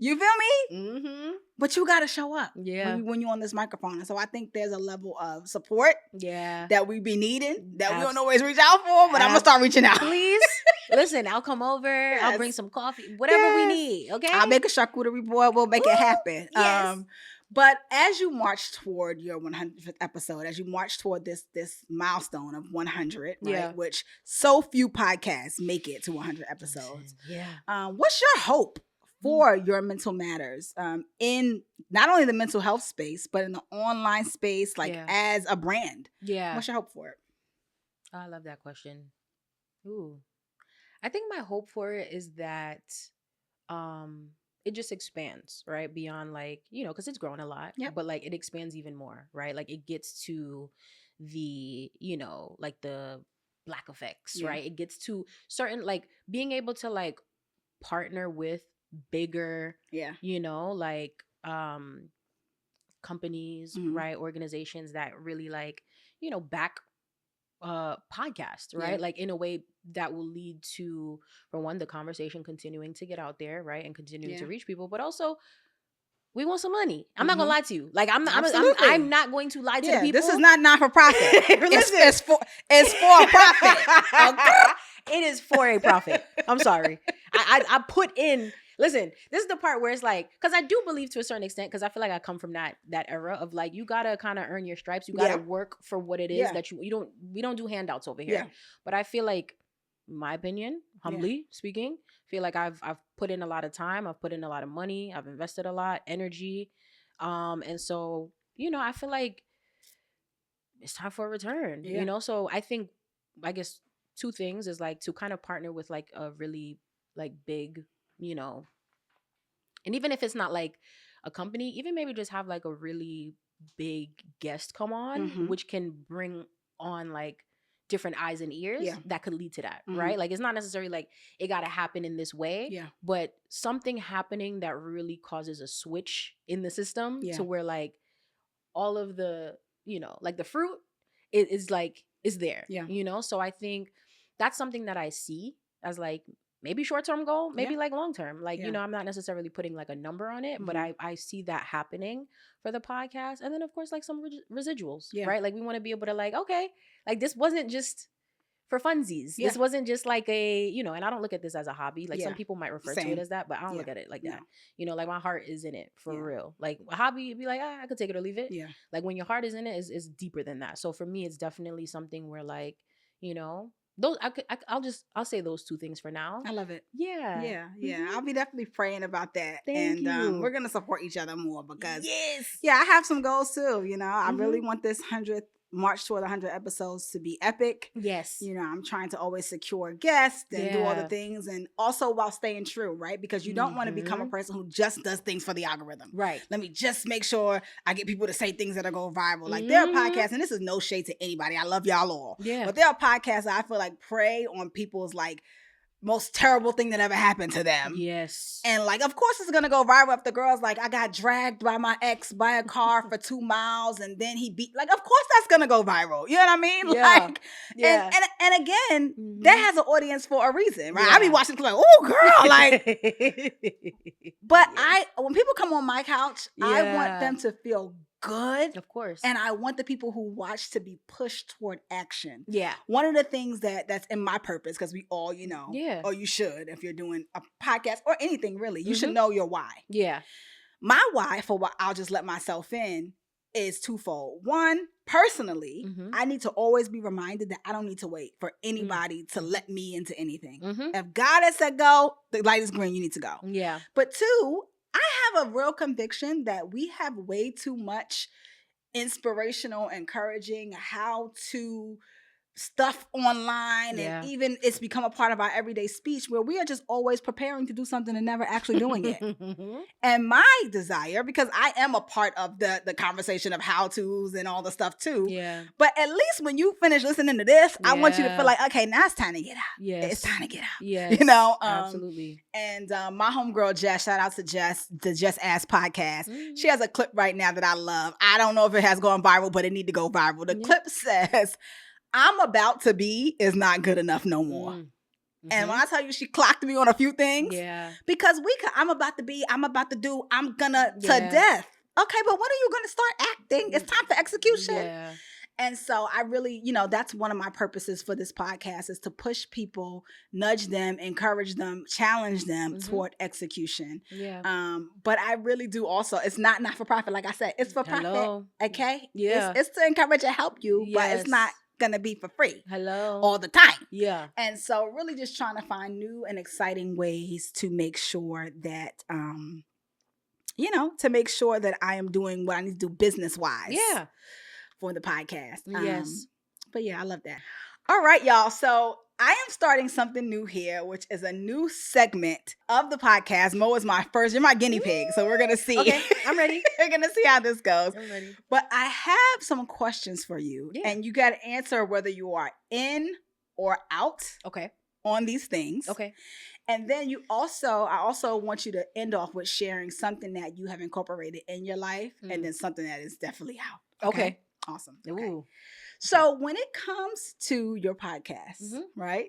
You feel me? But you got to show up when you're on this microphone. And so I think there's a level of support that we be needing that we don't always reach out for, but I'm going to start reaching out. Please. Listen, I'll come over. I'll bring some coffee. Whatever we need, okay? I'll make a charcuterie board. We'll make it happen. But as you march toward your 100th episode, as you march toward this milestone of 100, right? Which so few podcasts make it to 100 episodes. Yeah. What's your hope for your mental matters in not only the mental health space, but in the online space, like as a brand? Yeah. What's your hope for it? I love that question. Ooh. I think my hope for it is that it just expands, right? Beyond like, because it's grown a lot, but like it expands even more, right? Like it gets to the, like the Black effects, right? It gets to certain, like being able to like partner with bigger, like companies, right? Organizations that really like, back podcast, right? Like in a way that will lead to, for one, the conversation continuing to get out there, right? And continuing to reach people, but also we want some money. I'm not gonna lie to you. Like I'm not going to lie to the people. This is not non-for-profit. it's for a profit. It is for a profit. I'm sorry. I put in. Listen, this is the part where it's like, because I do believe to a certain extent, because I feel like I come from that era of like, you gotta kind of earn your stripes. You gotta work for what it is that we don't do handouts over here. But I feel like, my opinion, humbly speaking, feel like I've put in a lot of time. I've put in a lot of money. I've invested a lot, energy. And so, I feel like it's time for a return, So I think, I guess 2 things is like to kind of partner with like a really like big, and even if it's not like a company, even maybe just have like a really big guest come on, which can bring on like different eyes and ears that could lead to that, right? Like it's not necessarily like it got to happen in this way, but something happening that really causes a switch in the system to where like all of the, like the fruit is there, So I think that's something that I see as like maybe short-term goal, maybe like long-term. Like, I'm not necessarily putting like a number on it, but I see that happening for the podcast. And then of course, like some residuals, right? Like we want to be able to like, okay, like this wasn't just for funsies. This wasn't just like a, and I don't look at this as a hobby. Like some people might refer to it as that, but I don't look at it like that. Like my heart is in it for real. Like a hobby, you'd be like, I could take it or leave it. Like when your heart is in it, is deeper than that. So for me, it's definitely something where like, those I'll say those 2 things for now. I love it. Yeah. I'll be definitely praying about that. Thank you. We're gonna support each other more because I have some goals too. I really want this 100th march toward 100 episodes to be epic. Yes. I'm trying to always secure guests and do all the things, and also while staying true, right? Because you don't want to become a person who just does things for the algorithm. Right. Let me just make sure I get people to say things that are going viral. Like there are podcasts, and this is no shade to anybody. I love y'all all. Yeah. But there are podcasts that I feel like prey on people's like most terrible thing that ever happened to them. Yes. And like, of course it's gonna go viral if the girl's like, I got dragged by my ex by a car for 2 miles and then he beat, like, of course that's gonna go viral. You know what I mean? Yeah. Like, and again, that has an audience for a reason, right? I be watching like, oh girl, like, but when people come on my couch, I want them to feel good. Of course. And I want the people who watch to be pushed toward action. Yeah. One of the things that's in my purpose, because we all, or you should, if you're doing a podcast or anything really, you should know your why. Yeah. My why for what I'll just let myself in is twofold. One, personally, I need to always be reminded that I don't need to wait for anybody to let me into anything. If God has said go, the light is green, you need to go. Yeah. But 2, I have a real conviction that we have way too much inspirational, encouraging, how to stuff online, and even it's become a part of our everyday speech where we are just always preparing to do something and never actually doing it. And my desire, because I am a part of the conversation of how-tos and all the stuff too, but at least when you finish listening to this, I want you to feel like, okay, now it's time to get out. It's time to get out. Yes. Absolutely. And my homegirl Jess, shout out to Jess, the Just Ask podcast. She has a clip right now that I love. I don't know if it has gone viral, but it need to go viral. The clip says, I'm about to be is not good enough no more. And when I tell you she clocked me on a few things, because I'm about to be, I'm about to do, I'm gonna to death. Okay, but when are you gonna start acting? It's time for execution. And so I really, that's one of my purposes for this podcast is to push people, nudge them, encourage them, challenge them toward execution. Yeah. But I really do also, it's not for profit. Like I said, it's for profit. Okay. Yeah. It's to encourage and help you, but it's not going to be for free. All the time. Yeah. And so really just trying to find new and exciting ways to make sure that, to make sure that I am doing what I need to do business-wise. Yeah. For the podcast. Yes. But yeah, I love that. All right, y'all. So I am starting something new here, which is a new segment of the podcast. Mo is my first, you're my guinea pig. So we're going to see. Okay, I'm ready. We're going to see how this goes. I'm ready. But I have some questions for you. Yeah. And you got to answer whether you are in or out. Okay. On these things. Okay. And then I also want you to end off with sharing something that you have incorporated in your life and then something that is definitely out. Okay. Awesome. Okay. Ooh. So when it comes to your podcast, right?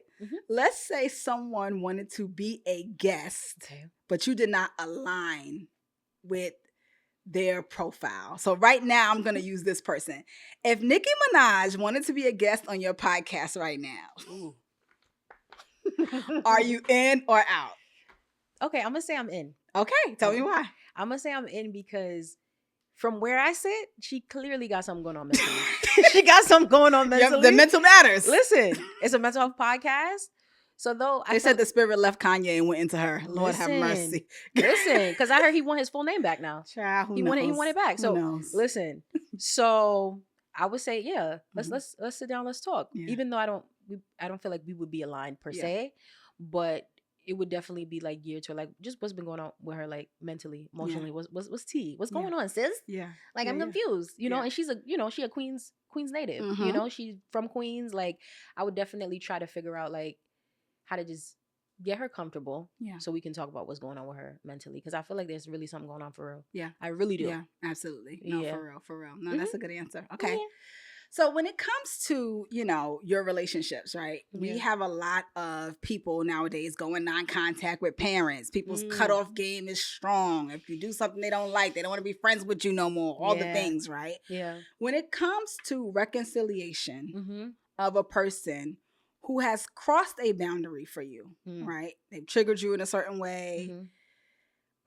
Let's say someone wanted to be a guest, but you did not align with their profile. So right now I'm going to use this person. If Nicki Minaj wanted to be a guest on your podcast right now, are you in or out? Okay, I'm going to say I'm in. Okay, tell me why. I'm going to say I'm in because from where I sit, she clearly got something going on mentally. She got something going on mentally. The mental matters. Listen, it's a mental health podcast. So though they said the spirit left Kanye and went into her. Lord have mercy. Listen, because I heard he want his full name back now. Child, he want it back. So listen. So I would say, yeah, let's sit down, let's talk. Yeah. Even though I don't feel like we would be aligned per se, but it would definitely be like geared to like just what's been going on with her, like mentally, emotionally. What's tea? What's going on, sis? Yeah. Like I'm confused, you know. And she's she a Queens native, you know. She's from Queens. Like I would definitely try to figure out like how to just get her comfortable, so we can talk about what's going on with her mentally. Because I feel like there's really something going on for real. Yeah, I really do. Yeah, absolutely. No, for real. No, that's a good answer. Okay. Yeah. So when it comes to, your relationships, right? Yeah. We have a lot of people nowadays going non-contact with parents. People's cutoff game is strong. If you do something they don't like, they don't want to be friends with you no more. All the things, right? Yeah. When it comes to reconciliation of a person who has crossed a boundary for you, right? They've triggered you in a certain way.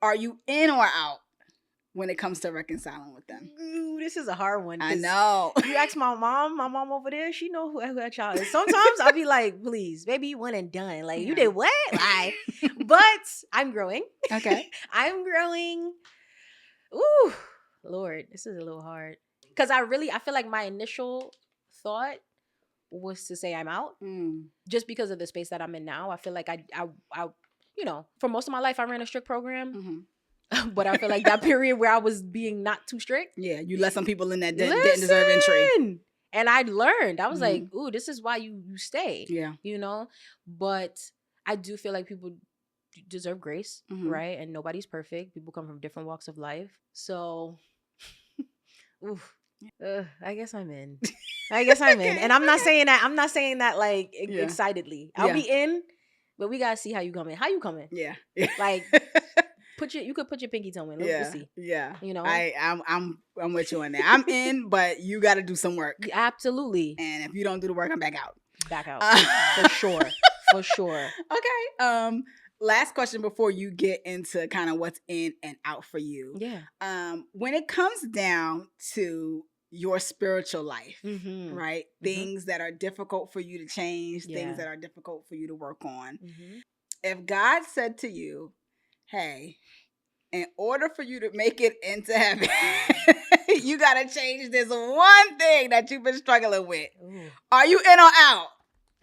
Are you in or out? When it comes to reconciling with them. Ooh, this is a hard one. I know. You ask my mom over there, she know who her child is. Sometimes I'll be like, please, baby, you went and done. Like, you did what? Like, but I'm growing. Okay. I'm growing. Ooh, Lord, this is a little hard. Because I feel like my initial thought was to say I'm out. Just because of the space that I'm in now. I feel like I for most of my life, I ran a strict program. But I feel like that period where I was being not too strict. Yeah, you let some people in that didn't deserve entry. And I learned. I was like, ooh, this is why you stay. Yeah. But I do feel like people deserve grace, right? And nobody's perfect. People come from different walks of life. So, I guess I'm in. And I'm not saying that like excitedly. I'll be in, but we gotta see how you come in. How you coming? Yeah. Like you could put your pinky toe in. We'll see. Yeah. I'm with you on that. I'm in, but you got to do some work. Absolutely. And if you don't do the work, I'm back out. For sure. For sure. Okay. Last question before you get into kind of what's in and out for you. Yeah. When it comes down to your spiritual life, right? Things that are difficult for you to change, things that are difficult for you to work on. If God said to you, hey, in order for you to make it into heaven, you got to change this one thing that you've been struggling with. Ooh. Are you in or out?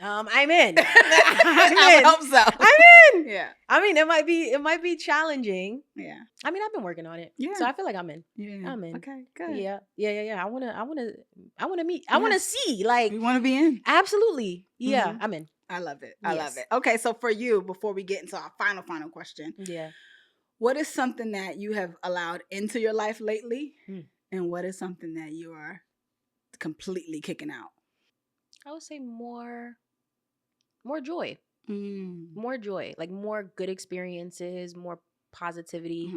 I'm in. I hope so. I'm in. Yeah. I mean, it might be challenging. Yeah. I mean, I've been working on it. Yeah. So I feel like I'm in. Yeah. I'm in. Okay, good. Yeah. I want to meet. I want to see, like, you want to be in? Absolutely. Yeah, I'm in. I love it. I love it. Okay, so for you, before we get into our final question. Yeah. What is something that you have allowed into your life lately? And what is something that you are completely kicking out? I would say more joy. More joy. Like more good experiences, more positivity.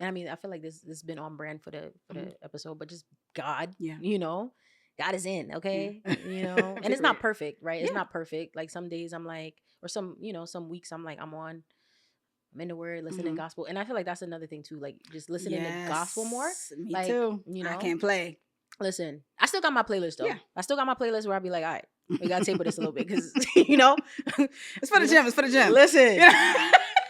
and I mean, I feel like this has been on brand for the episode, but just God, you know, God is in, okay, you know, and it's not perfect, right? It's not perfect. Like some days I'm like, or some, you know, some weeks I'm like, I'm in the word, listening gospel, and I feel like that's another thing too, like just listening to gospel more. Me like, too. You know, I can't play. Listen, I still got my playlist though. I still got my playlist where I be like, all right, we gotta taper this a little bit because you know, it's for the gym. It's for the gym. Listen,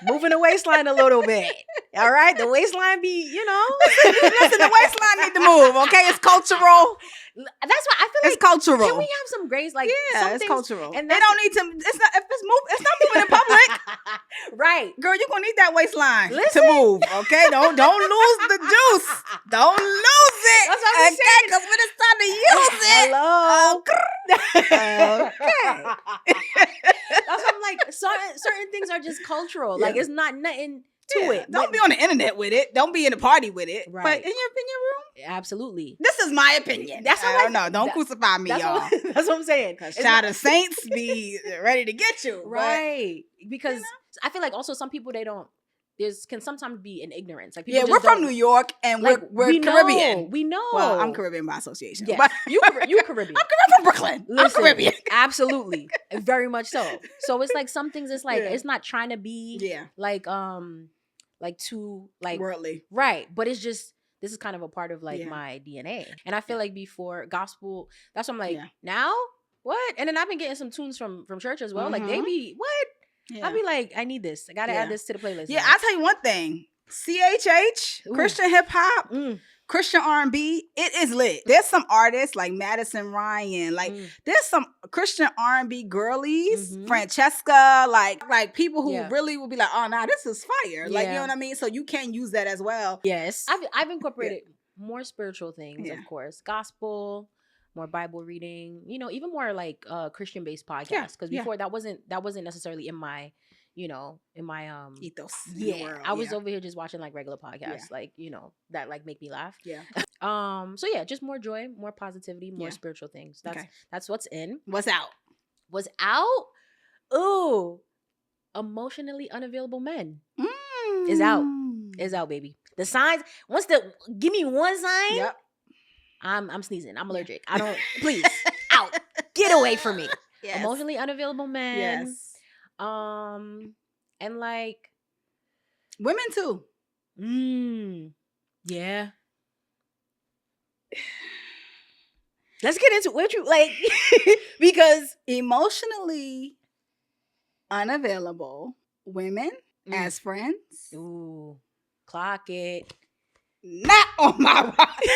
moving the waistline a little bit. All right, the waistline be, you know, listen, the waistline need to move. Okay, it's cultural. That's why I feel like it's cultural. Can we have some grace? Like, it's cultural, and they don't need to. It's not moving in public. Right, girl, you're gonna need that waistline to move. Okay, don't lose the juice. Don't lose it. That's what I'm saying. Because when it's time to use it, hello. Okay. That's what I'm like. Certain things are just cultural. Like it's not nothing to it. Don't be on the internet with it. Don't be in the party with it. Right. But in your opinion room, absolutely. This is my opinion. That's how I don't know. Don't crucify me, y'all. That's what I'm saying. Because child of saints be ready to get you. Right. Because you know? I feel like also some people can sometimes be in ignorance. Like we're from New York and we're Caribbean. We know. Well, I'm Caribbean by association. Yes. But you Caribbean. I'm from Brooklyn. Listen, I'm Caribbean. Absolutely. Very much so. So it's like some things it's like it's not trying to be like too like worldly. Right. But it's just this is kind of a part of like my DNA. And I feel like before gospel, that's what I'm like, now? What? And then I've been getting some tunes from church as well. Like they be what? Yeah. I'll be like, I need this. I gotta add this to the playlist. Yeah, I'll tell you one thing. CHH, Christian hip hop, Christian R&B, it is lit. There's some artists like Madison Ryan, like there's some Christian R&B girlies, Francesca, like people who really will be like, oh, nah, this is fire. Like, you know what I mean? So you can use that as well. Yes. I've incorporated more spiritual things, of course. Gospel, more Bible reading, you know, even more like Christian based podcasts. Because before that wasn't necessarily in my, you know, in my ethos. Yeah. I was over here just watching like regular podcasts, like, you know, that like make me laugh. Yeah. So yeah, just more joy, more positivity, more spiritual things. That's what's in. What's out? What's out? Ooh. Emotionally unavailable men. Is out. Is out, baby. The signs, give me one sign. Yep. I'm sneezing. I'm allergic. I don't. Please, out. Get away from me. Yes. Emotionally unavailable men. Yes. And like women too. Yeah. Let's get into what you like because emotionally unavailable women as friends. Ooh, clock it. Not on my watch.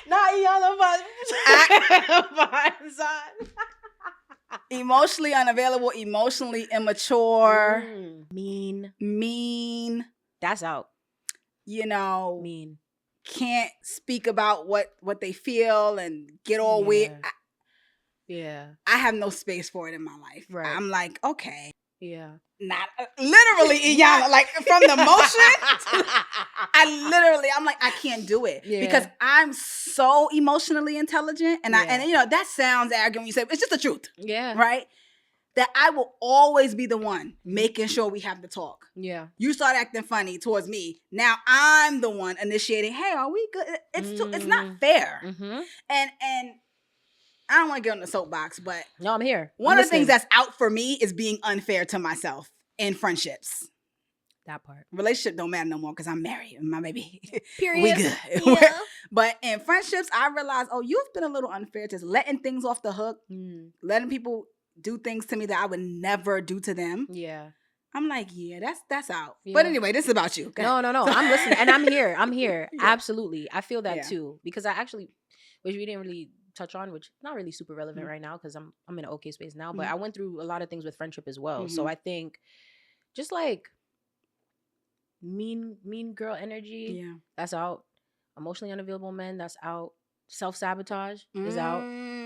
Not y'all of emotionally unavailable, emotionally immature, mean. That's out. You know, mean. Can't speak about what they feel and get all weird. I have no space for it in my life. Right. I'm like, okay. Yeah. Not literally, Iyanla, like from the motion. I'm like, I can't do it because I'm so emotionally intelligent, and and you know that sounds arrogant when you say it's just the truth. Yeah. Right. That I will always be the one making sure we have the talk. Yeah. You start acting funny towards me. Now I'm the one initiating. Hey, are we good? It's not fair. And I don't want to get on the soapbox, but no, I'm here. One of the things that's out for me is being unfair to myself in friendships. That part. Relationship don't matter no more because I'm married and my baby. Period. We good. Yeah. But in friendships, I realized, you've been a little unfair to letting things off the hook, letting people do things to me that I would never do to them. Yeah. I'm like, that's out. Yeah. But anyway, this is about you. No. I'm listening and I'm here. Yeah. Absolutely. I feel that too because I actually, which we didn't really touch on, which is not really super relevant right now because I'm in an okay space now, but I went through a lot of things with friendship as well. So I think just like mean girl energy, that's out. Emotionally unavailable men, that's out. Self-sabotage is out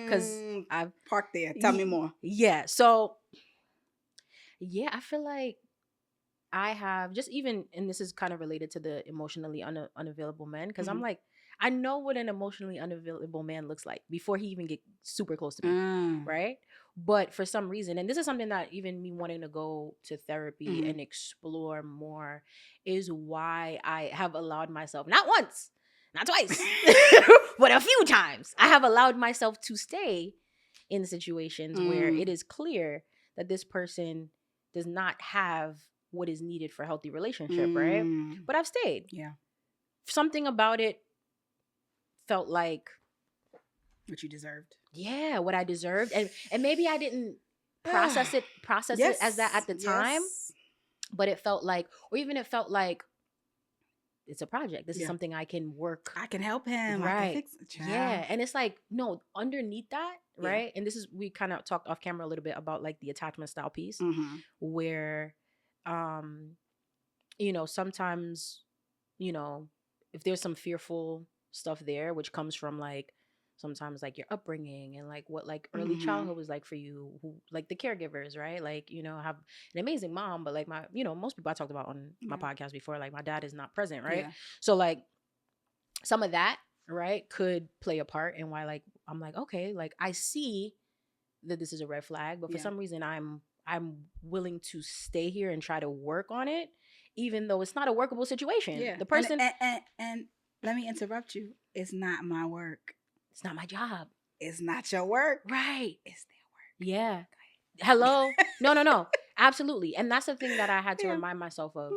because I've parked there. Tell me more. Yeah. So I feel like I have just even, and this is kind of related to the emotionally unavailable men, because I'm like, I know what an emotionally unavailable man looks like before he even get super close to me, right? But for some reason, and this is something that even me wanting to go to therapy and explore more is why I have allowed myself, not once, not twice, but a few times, I have allowed myself to stay in situations where it is clear that this person does not have what is needed for a healthy relationship, right? But I've stayed. Yeah. Something about it felt like what you deserved. Yeah, what I deserved. And maybe I didn't process it as that at the time. But it felt like, or even it felt like, it's a project. This is something I can work. I can help him. Right. I can fix it. Yeah. And it's like, no, underneath that, right? And this is, we kind of talked off camera a little bit about like the attachment style piece where, you know, sometimes, you know, if there's some fearful stuff there, which comes from like, sometimes like your upbringing and like what like early childhood was like for you, who like the caregivers, right? Like, you know, have an amazing mom, but like my, you know, most people I talked about on my podcast before, like my dad is not present, right? So like some of that, right, could play a part in why like I'm like, okay, like I see that this is a red flag, but for some reason I'm willing to stay here and try to work on it, even though it's not a workable situation. Yeah. The person and let me interrupt you. It's not my work. It's not my job. It's not your work. Right. It's their work. Yeah. Hello? No. Absolutely. And that's the thing that I had to remind myself of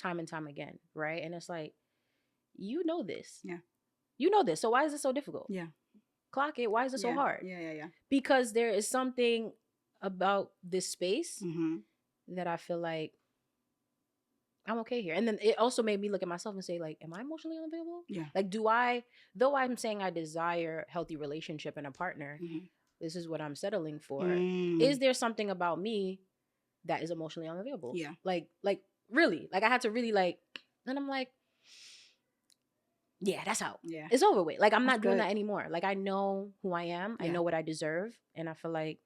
time and time again, right? And it's like, you know this. Yeah. You know this. So why is it so difficult? Yeah. Clock it. Why is it so hard? Yeah. Because there is something about this space that I feel like I'm okay here. And then it also made me look at myself and say, like, am I emotionally unavailable? Yeah. Like, though I'm saying I desire healthy relationship and a partner, this is what I'm settling for. Is there something about me that is emotionally unavailable? Yeah. Like really, like I had to really like, and I'm like, yeah, that's out. Yeah. It's over with. Like, I'm not doing that anymore. Like, I know who I am. Yeah. I know what I deserve. And I feel like.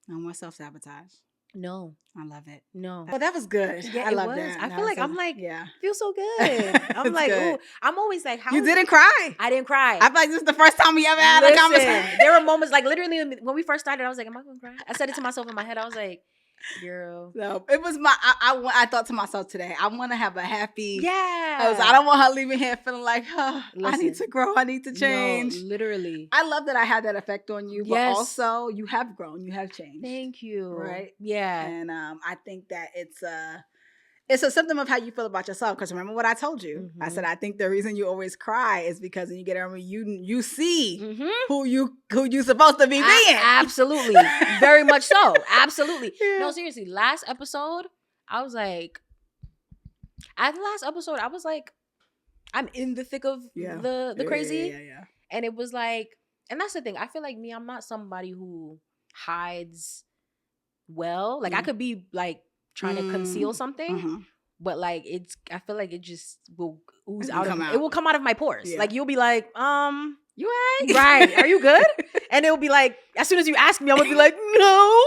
No more self-sabotage. No. I love it. No. Oh, that was good. Yeah, I love that. I feel like I'm like, feel so good. I'm like, ooh, I'm always like, how? You didn't cry. I didn't cry. I feel like this is the first time we ever had a conversation. There were moments like literally when we first started, I was like, am I going to cry? I said it to myself in my head. I was like, girl. No, it was I thought to myself today, I want to have a happy. Yeah. I don't want her leaving here feeling like, I need to grow. I need to change. No, literally. I love that I had that effect on you, but also you have grown. You have changed. Thank you. Right? Yeah. And I think that it's a symptom of how you feel about yourself. Because remember what I told you? I said, I think the reason you always cry is because when you get around, you see who you supposed to be being. Absolutely. Very much so. Absolutely. Yeah. No, seriously. Last episode, I was like, at the last episode, I was like, I'm in the thick of the crazy. Yeah. And it was like, and that's the thing. I feel like me, I'm not somebody who hides well. Like I could be like, trying to conceal something, but like I feel like it just will ooze out of me. It will come out of my pores. Yeah. Like you'll be like, you alright? Right? Are you good? And it will be like, as soon as you ask me, I'm gonna be like, no.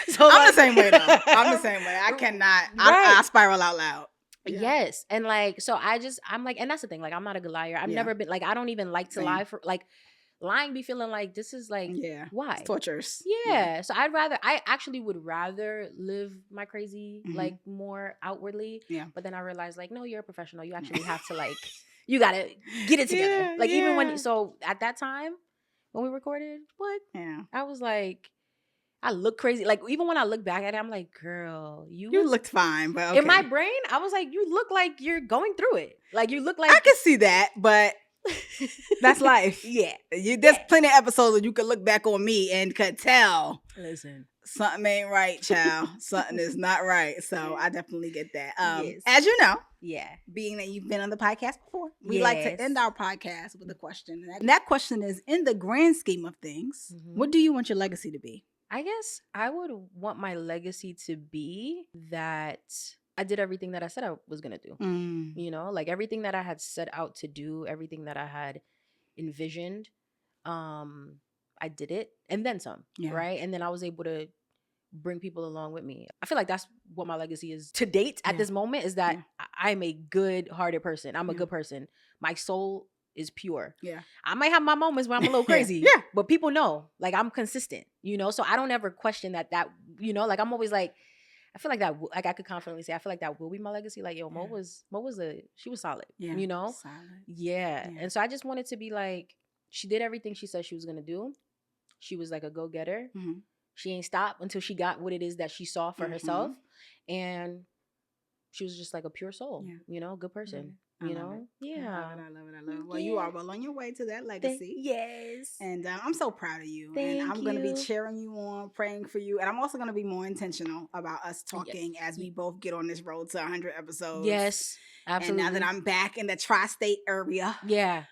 So I'm the same way though. I'm the same way. I cannot. I spiral out loud. Yeah. Yes, and like, so I'm like, and that's the thing. Like, I'm not a good liar. I've never been like, I don't even like to lie for like. Lying be feeling like this is like why it's torturous. Yeah. So I actually would rather live my crazy like more outwardly. Yeah. But then I realized like, no, you're a professional. You actually have to like, you gotta get it together. Like even when so at that time when we recorded, I was like, I look crazy. Like even when I look back at it, I'm like, girl, you looked fine, but okay. In my brain, I was like, you look like you're going through it. Like you look like I can see that, but that's life. Yeah. There's plenty of episodes that you could look back on me and could tell. Listen. Something ain't right, child. Something is not right. So I definitely get that. As you know, being that you've been on the podcast before, we like to end our podcast with a question. And that question is, in the grand scheme of things, what do you want your legacy to be? I guess I would want my legacy to be that I did everything that I said I was going to do, you know, like everything that I had set out to do, everything that I had envisioned, I did it and then some, right? And then I was able to bring people along with me. I feel like that's what my legacy is to date at this moment, is that I'm a good-hearted person. I'm a good person. My soul is pure. Yeah. I might have my moments where I'm a little crazy, but people know, like, I'm consistent, so I don't ever question that, like, I'm always like, I feel like that, like, I could confidently say, I feel like that will be my legacy. Like, yo, Mo she was solid, Solid. Yeah. And so I just wanted to be like, she did everything she said she was going to do. She was like a go-getter. Mm-hmm. She ain't stopped until she got what it is that she saw for herself. And she was just like a pure soul, good person. Yeah. I love it. Well, you are well on your way to that legacy. Yes. And I'm so proud of you. And I'm going to be cheering you on, praying for you. And I'm also going to be more intentional about us talking as we both get on this road to 100 episodes. Yes, absolutely. And now that I'm back in the tri-state area. Yeah.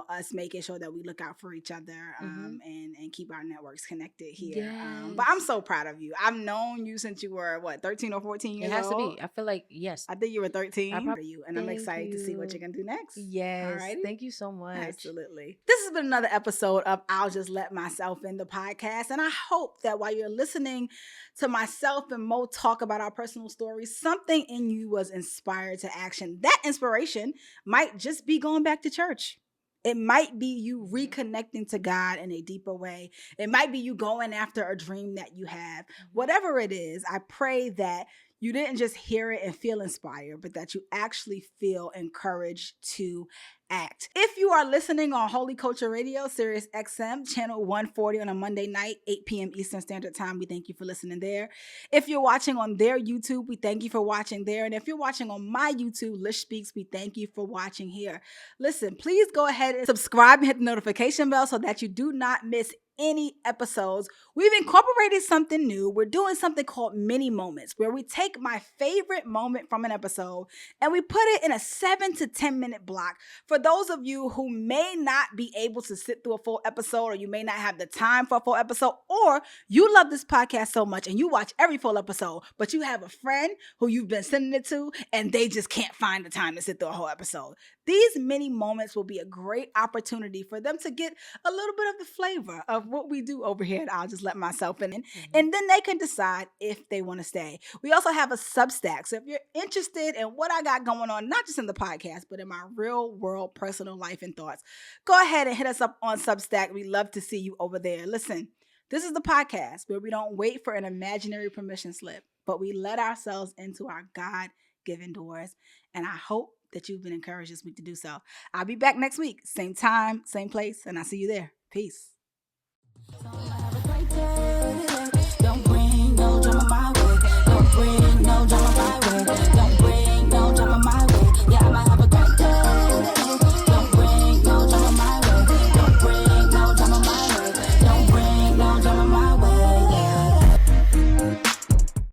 Us making sure that we look out for each other and keep our networks connected here. Yes. But I'm so proud of you. I've known you since you were, 13 or 14 years old? It has to be. I feel like, yes. I think you were 13. I'm proud of you, and I'm excited to see what you're going to do next. Yes. Alrighty? Thank you so much. Absolutely. This has been another episode of I'll Just Let Myself In the podcast, and I hope that while you're listening to myself and Mo talk about our personal stories, something in you was inspired to action. That inspiration might just be going back to church. It might be you reconnecting to God in a deeper way. It might be you going after a dream that you have. Whatever it is, I pray that you didn't just hear it and feel inspired, but that you actually feel encouraged to act. If you are listening on Holy Culture Radio, Sirius XM, channel 140 on a Monday night, 8 p.m. Eastern Standard Time, we thank you for listening there. If you're watching on their YouTube, we thank you for watching there. And if you're watching on my YouTube, Lish Speaks, we thank you for watching here. Listen, please go ahead and subscribe and hit the notification bell so that you do not miss any episodes. We've incorporated something new. We're doing something called mini moments, where we take my favorite moment from an episode and we put it in a 7 to 10 minute block. For those of you who may not be able to sit through a full episode, or you may not have the time for a full episode, or you love this podcast so much and you watch every full episode, but you have a friend who you've been sending it to and they just can't find the time to sit through a whole episode. These mini moments will be a great opportunity for them to get a little bit of the flavor of what we do over here at I'll Just Let Myself In. And then they can decide if they want to stay. We also have a Substack. So if you're interested in what I got going on, not just in the podcast, but in my real world personal life and thoughts, go ahead and hit us up on Substack. We love to see you over there. Listen, this is the podcast where we don't wait for an imaginary permission slip, but we let ourselves into our God-given doors. And I hope that you've been encouraged this week to do so. I'll be back next week, same time, same place, and I'll see you there. Peace.